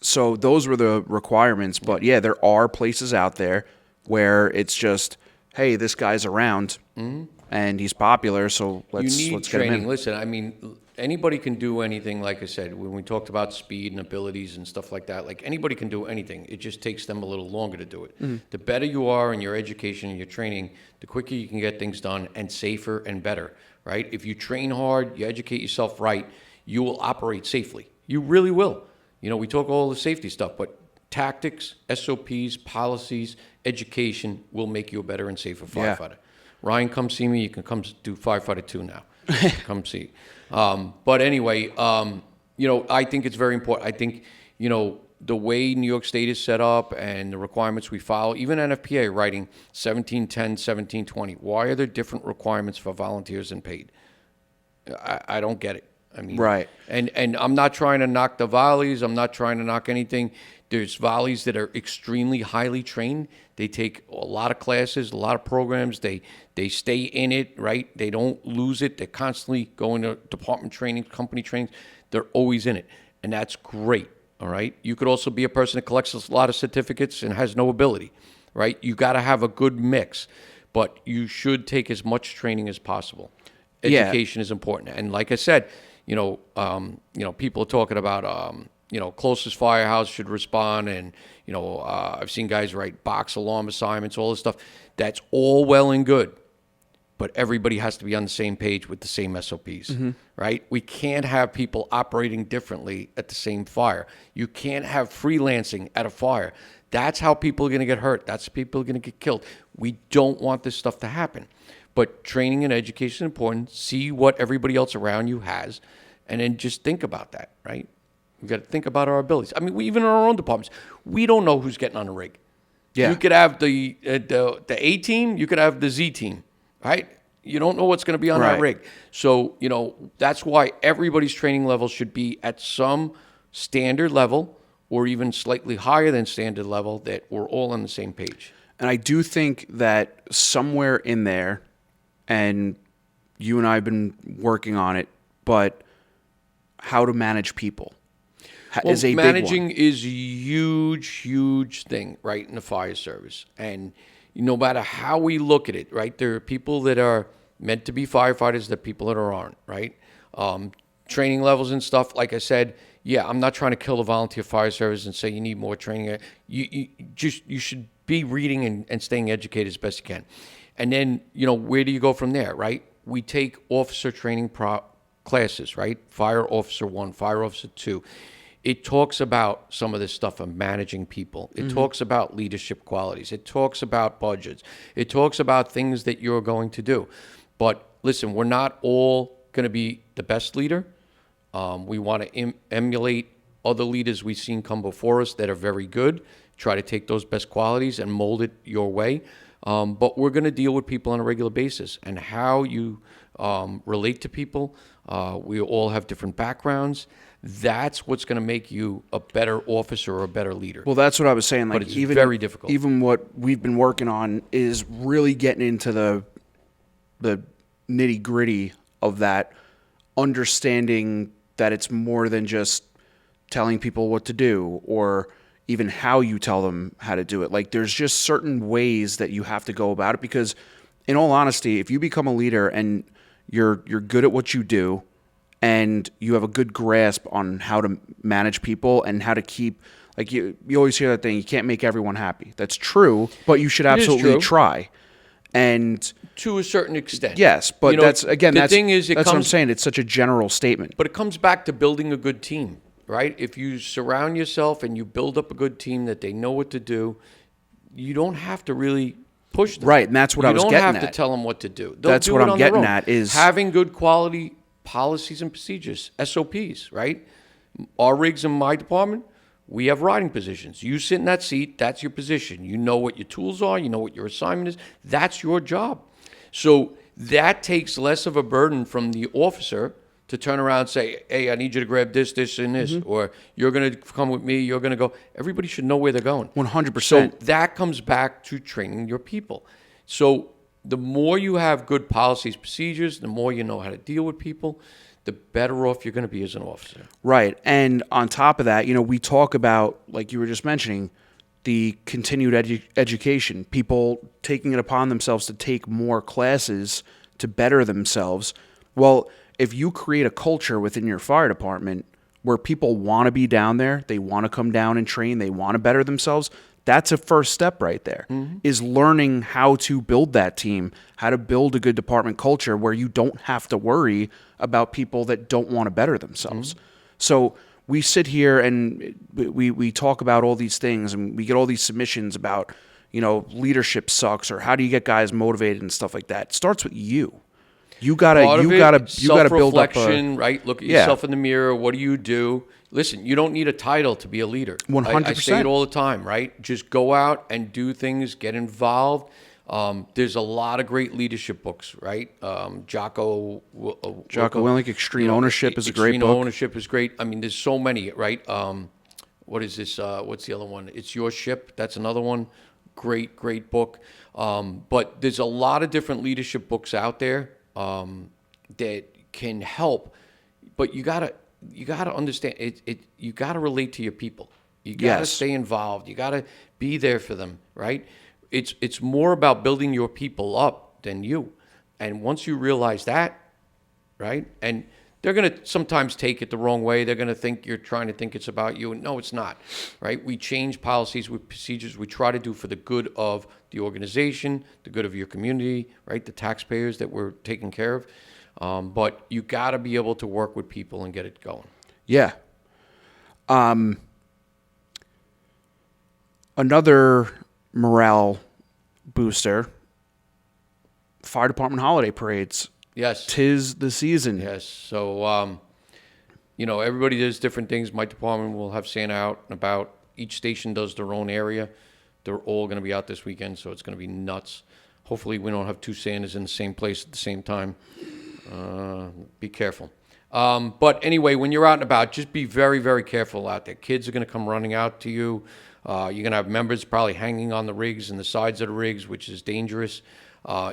So those were the requirements. But, yeah, there are places out there where it's just, hey, this guy's around, and he's popular, so let's You need get training. him in. Listen, I mean, anybody can do anything, like I said. When we talked about speed and abilities and stuff like that, like anybody can do anything. It just takes them a little longer to do it. The better you are in your education and your training, the quicker you can get things done and safer and better, right? If you train hard, you educate yourself right, you will operate safely. You really will. We talk all the safety stuff, but tactics, SOPs, policies, education will make you a better and safer firefighter. Yeah. Ryan, come see me. You can come do Firefighter 2 now. Come see. But anyway, I think it's very important. I think, the way New York State is set up and the requirements we follow, even NFPA writing 1710, 1720, why are there different requirements for volunteers and paid? I don't get it. I mean, Right. And I'm not trying to knock the volleys. I'm not trying to knock anything. There's volleys that are extremely highly trained. They take a lot of classes, a lot of programs. They stay in it, right? They don't lose it. They're constantly going to department training, company trainings. They're always in it, and that's great. All right. You could also be a person that collects a lot of certificates and has no ability, right? You got to have a good mix, but you should take as much training as possible. Education is important, and like I said, people are talking about, closest firehouse should respond, and I've seen guys write box alarm assignments, all this stuff. That's all well and good, but everybody has to be on the same page with the same SOPs, right? We can't have people operating differently at the same fire. You can't have freelancing at a fire. That's how people are going to get hurt. That's how people are going to get killed. We don't want this stuff to happen. But training and education is important. See what everybody else around you has, and then just think about that, right? We've got to think about our abilities. I mean, even in our own departments, we don't know who's getting on the rig. Yeah. You could have the A team, you could have the Z team, right? You don't know what's going to be on that rig. So, that's why everybody's training level should be at some standard level or even slightly higher than standard level, that we're all on the same page. And I do think that somewhere in there, and you and I have been working on it, but how to manage people is a managing big one. is a huge thing, right, in the fire service. And no matter how we look at it, right, there are people that are meant to be firefighters, there are people that aren't, right? Training levels and stuff, like I said, yeah, I'm not trying to kill the volunteer fire service and say you need more training. You should be reading and staying educated as best you can. And then, where do you go from there, right? We take officer training classes, right? Fire Officer 1, Fire Officer 2. It talks about some of this stuff of managing people. It talks about leadership qualities. It talks about budgets. It talks about things that you're going to do. But listen, we're not all going to be the best leader. We want to emulate other leaders we've seen come before us that are very good. Try to take those best qualities and mold it your way. But we're going to deal with people on a regular basis, and how you relate to people. We all have different backgrounds. That's what's going to make you a better officer or a better leader. Well, that's what I was saying. Like, but it's very difficult. Even what we've been working on is really getting into the nitty gritty of that, understanding that it's more than just telling people what to do or even how you tell them how to do it. Like, there's just certain ways that you have to go about it, because in all honesty, if you become a leader and you're good at what you do and you have a good grasp on how to manage people and how to keep, like, you always hear that thing, you can't make everyone happy. That's true, but you should absolutely try. And to a certain extent. Yes, but that's what I'm saying. It's such a general statement. But it comes back to building a good team. Right? If you surround yourself and you build up a good team that they know what to do, you don't have to really push them. Right, and that's what I was getting at. You don't have to tell them what to do. That's what I'm getting at is having good quality policies and procedures, SOPs, right? Our rigs in my department, we have riding positions. You sit in that seat, that's your position. You know what your tools are, you know what your assignment is. That's your job. So that takes less of a burden from the officer to turn around and say, hey, I need you to grab this, this, and this, or you're going to come with me, you're going to go. Everybody should know where they're going. 100%. So that comes back to training your people. So the more you have good policies, procedures, the more you know how to deal with people, the better off you're going to be as an officer. Right. And on top of that, we talk about, like you were just mentioning, the continued education, people taking it upon themselves to take more classes to better themselves. Well, if you create a culture within your fire department where people want to be down there, they want to come down and train, they want to better themselves, that's a first step right there, is learning how to build that team, how to build a good department culture where you don't have to worry about people that don't want to better themselves. So we sit here and we talk about all these things, and we get all these submissions about, leadership sucks, or how do you get guys motivated and stuff like that. It starts with you. You gotta Part of it, build up a self-reflection, right? Look at Yeah. yourself in the mirror. What do you do? Listen, you don't need a title to be a leader. 100%. I say it all the time, right? Just go out and do things, get involved. There's a lot of great leadership books, right? Jocko Willink, Extreme Ownership is a great Extreme book. Ownership is great. I mean, there's so many, right? What is this? What's the other one? It's Your Ship. That's another one. Great book. But there's a lot of different leadership books out there that can help. But you gotta understand it. You gotta relate to your people. You gotta Yes. stay involved. You gotta be there for them, right? It's more about building your people up than you. And once you realize that, right? And they're going to sometimes take it the wrong way. They're going to think you're trying to think it's about you. No, it's not, right? We change policies with procedures. We try to do for the good of the organization, the good of your community, right? The taxpayers that we're taking care of. But you got to be able to work with people and get it going. Yeah. Another morale booster, fire department holiday parades. Yes. 'Tis the season. Yes. So, everybody does different things. My department will have Santa out and about. Each station does their own area. They're all going to be out this weekend, so it's going to be nuts. Hopefully, we don't have two Santas in the same place at the same time. Be careful. But anyway, when you're out and about, just be very, very careful out there. Kids are going to come running out to you. You're going to have members probably hanging on the rigs and the sides of the rigs, which is dangerous.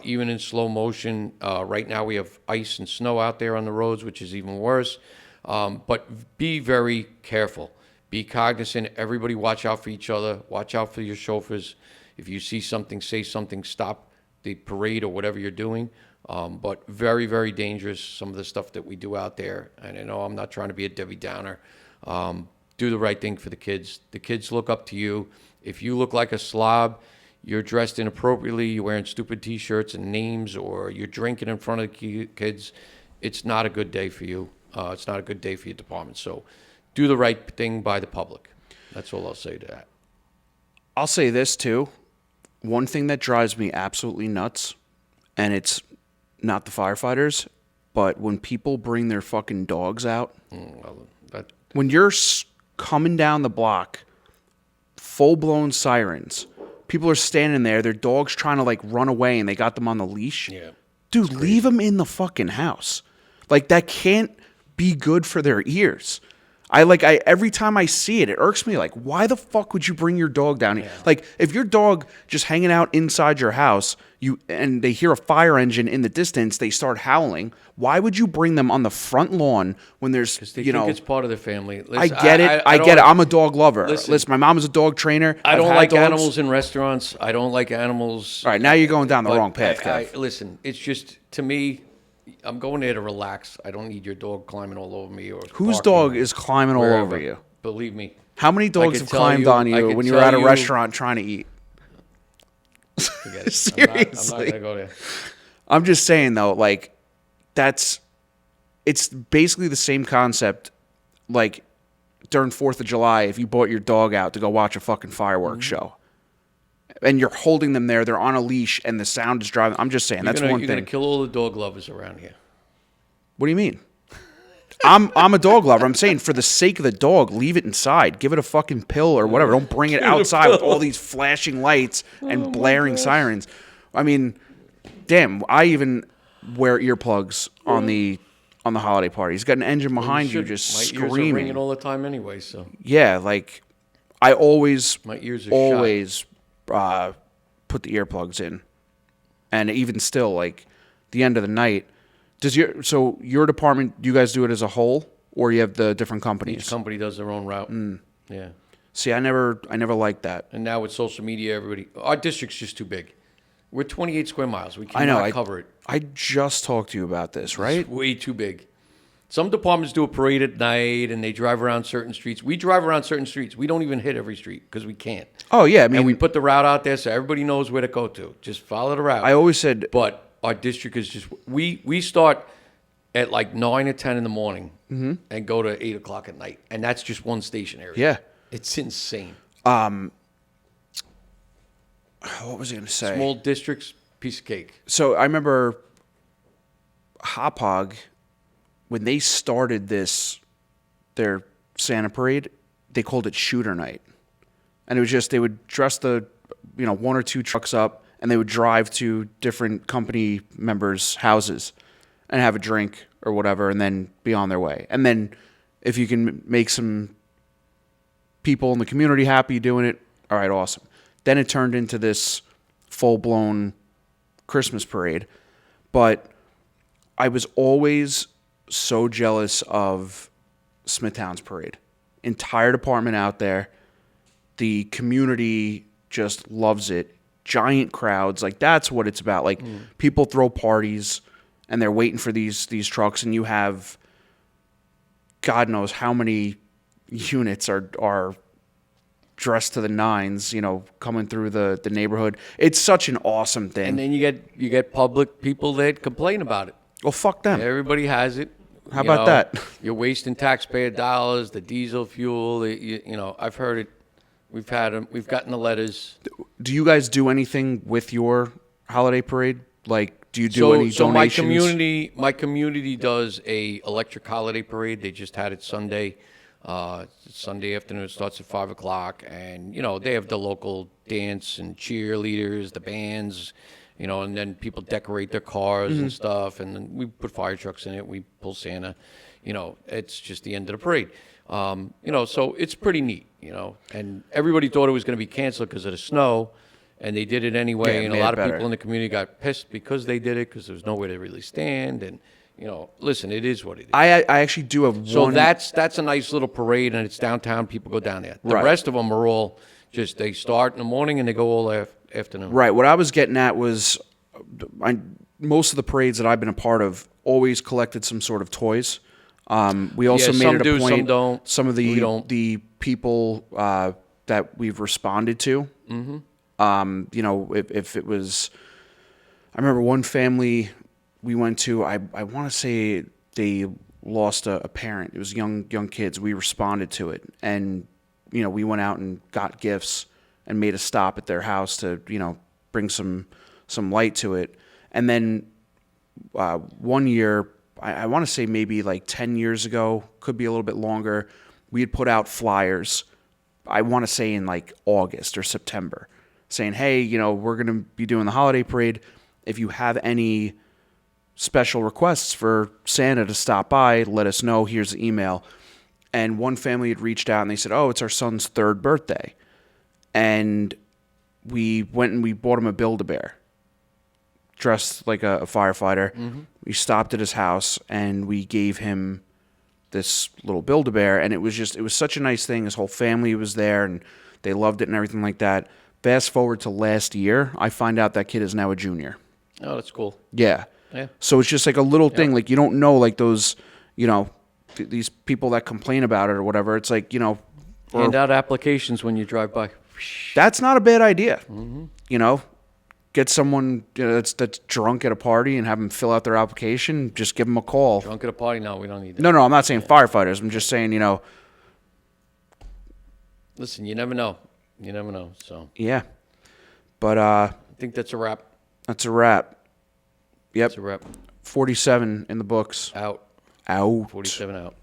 Even in slow motion, right now we have ice and snow out there on the roads, which is even worse. But be very careful. Be cognizant. Everybody watch out for each other. Watch out for your chauffeurs. If you see something, say something, stop the parade or whatever you're doing. But very, very dangerous, some of the stuff that we do out there. And I know I'm not trying to be a Debbie Downer. Do the right thing for the kids. The kids look up to you. If you look like a slob, you're dressed inappropriately, you're wearing stupid T-shirts and names, or you're drinking in front of the kids, it's not a good day for you. It's not a good day for your department. So do the right thing by the public. That's all I'll say to that. I'll say this too. One thing that drives me absolutely nuts, and it's not the firefighters, but when people bring their fucking dogs out. When you're coming down the block, full-blown sirens, people are standing there, their dog's trying to like run away and they got them on the leash. Yeah. Dude, leave them in the fucking house. Like, that can't be good for their ears. Every time I see it, it irks me. Like, why the fuck would you bring your dog down here? Like, if your dog just hanging out inside your house, and they hear a fire engine in the distance, they start howling. Why would you bring them on the front lawn when there's, They think it's part of the family. Listen, I get it. I get it. I'm a dog lover. Listen, Listen, my mom is a dog trainer. I I've don't had like dogs. animals in restaurants. I don't like animals. All right, now you're going down the But wrong path, Kev. Listen, it's just, to me, I'm going there to relax. I don't need your dog climbing all over me. Or Whose barking dog is climbing all wherever. over you? Believe me. How many dogs could have tell climbed you- on I you could when you're tell at a you- restaurant trying to eat? Forget it. Seriously. I'm not going to go there. I'm just saying, though, like, it's basically the same concept, like, during 4th of July, if you brought your dog out to go watch a fucking fireworks show. And you're holding them there, they're on a leash, and the sound is driving. I'm just saying, that's one You're thing. going to kill all the dog lovers around here. What do you mean? I'm a dog lover. I'm saying, for the sake of the dog, leave it inside. Give it a fucking pill or whatever. Don't bring it outside with all these flashing lights and blaring sirens. I mean, damn, I even wear earplugs on the holiday party. He's got an engine behind you just My ears are ringing screaming. all the time anyway, so Yeah, like, I always my ears are put the earplugs in. And even still, like, the end of the night, your department, do you guys do it as a whole, or you have the different companies? Each company does their own route. Yeah. See, I never liked that. And now with social media, our district's just too big. We're 28 square miles. We cannot cover it. I just talked to you about this, right? It's way too big. Some departments do a parade at night, and they drive around certain streets. We drive around certain streets. We don't even hit every street because we can't. Oh, yeah. I mean, And we put the route out there so everybody knows where to go to. Just follow the route. I always said, But our district is just, we start at like 9 or 10 in the morning and go to 8 o'clock at night. And that's just one station area. yeah. It's insane. What was I going to say? Small districts, piece of cake. So I remember Hauppauge, when they started their Santa parade, they called it Shooter Night. And it was just, they would dress the, one or two trucks up, and they would drive to different company members' houses and have a drink or whatever, and then be on their way. And then if you can make some people in the community happy doing it, all right, awesome. Then it turned into this full-blown Christmas parade. But I was always so jealous of Smithtown's parade. Entire department out there. The community just loves it. Giant crowds. Like, that's what it's about. Like, people throw parties, and they're waiting for these trucks, and you have God knows how many units are dressed to the nines, coming through the neighborhood. It's such an awesome thing. And then you get public people that complain about it. Well, fuck them. Everybody has it. How about that? You're wasting taxpayer dollars, the diesel fuel. I've heard it. We've had them. We've gotten the letters. Do you guys do anything with your holiday parade? Like, do you do any donations? So my community does a electric holiday parade. They just had it Sunday. Sunday afternoon. It starts at 5:00, and they have the local dance and cheerleaders, the bands, and then people decorate their cars and stuff, and then we put fire trucks in it. We pull Santa. It's just the end of the parade. So it's pretty neat. And everybody thought it was going to be canceled because of the snow, and they did it anyway. Yeah, and a lot of people in the community got pissed because they did it, because there was nowhere to really stand. And listen, it is what it is. I actually do have one. So that's a nice little parade, and it's downtown. People go down there. The rest of them are all just, they start in the morning and they go all afternoon. Right. What I was getting at was, most of the parades that I've been a part of always collected some sort of toys. We also made some it a do, point. some don't. Some of We don't. the people that we've responded to. If it was, I remember one family we went to. I want to say they lost a parent. It was young kids. We responded to it, and we went out and got gifts and made a stop at their house to bring some light to it. And then one year, I want to say maybe like 10 years ago, could be a little bit longer, we had put out flyers, I want to say in like August or September, saying, hey, we're going to be doing the holiday parade. If you have any special requests for Santa to stop by, let us know. Here's the email. And one family had reached out and they said, oh, it's our son's 3rd birthday. And we went and we bought him a Build-A-Bear, dressed like a firefighter. We stopped at his house and we gave him this little Build-A-Bear, and it was such a nice thing. His whole family was there and they loved it and everything like that. Fast forward to last year, I find out that kid is now a junior. Oh, that's cool. Yeah. Yeah. So it's just like a little thing. Like, you don't know, like those, these people that complain about it or whatever. It's like, Hand out applications when you drive by. that's not a bad idea. Get someone that's drunk at a party and have them fill out their application. Just give them a call. Drunk at a party? No, we don't need that. No, I'm not saying firefighters. I'm just saying, Listen, you never know. You never know. So yeah. But I think that's a wrap. that's a wrap. Yep. That's a wrap. 47 in the books. Out. Out. 47 out.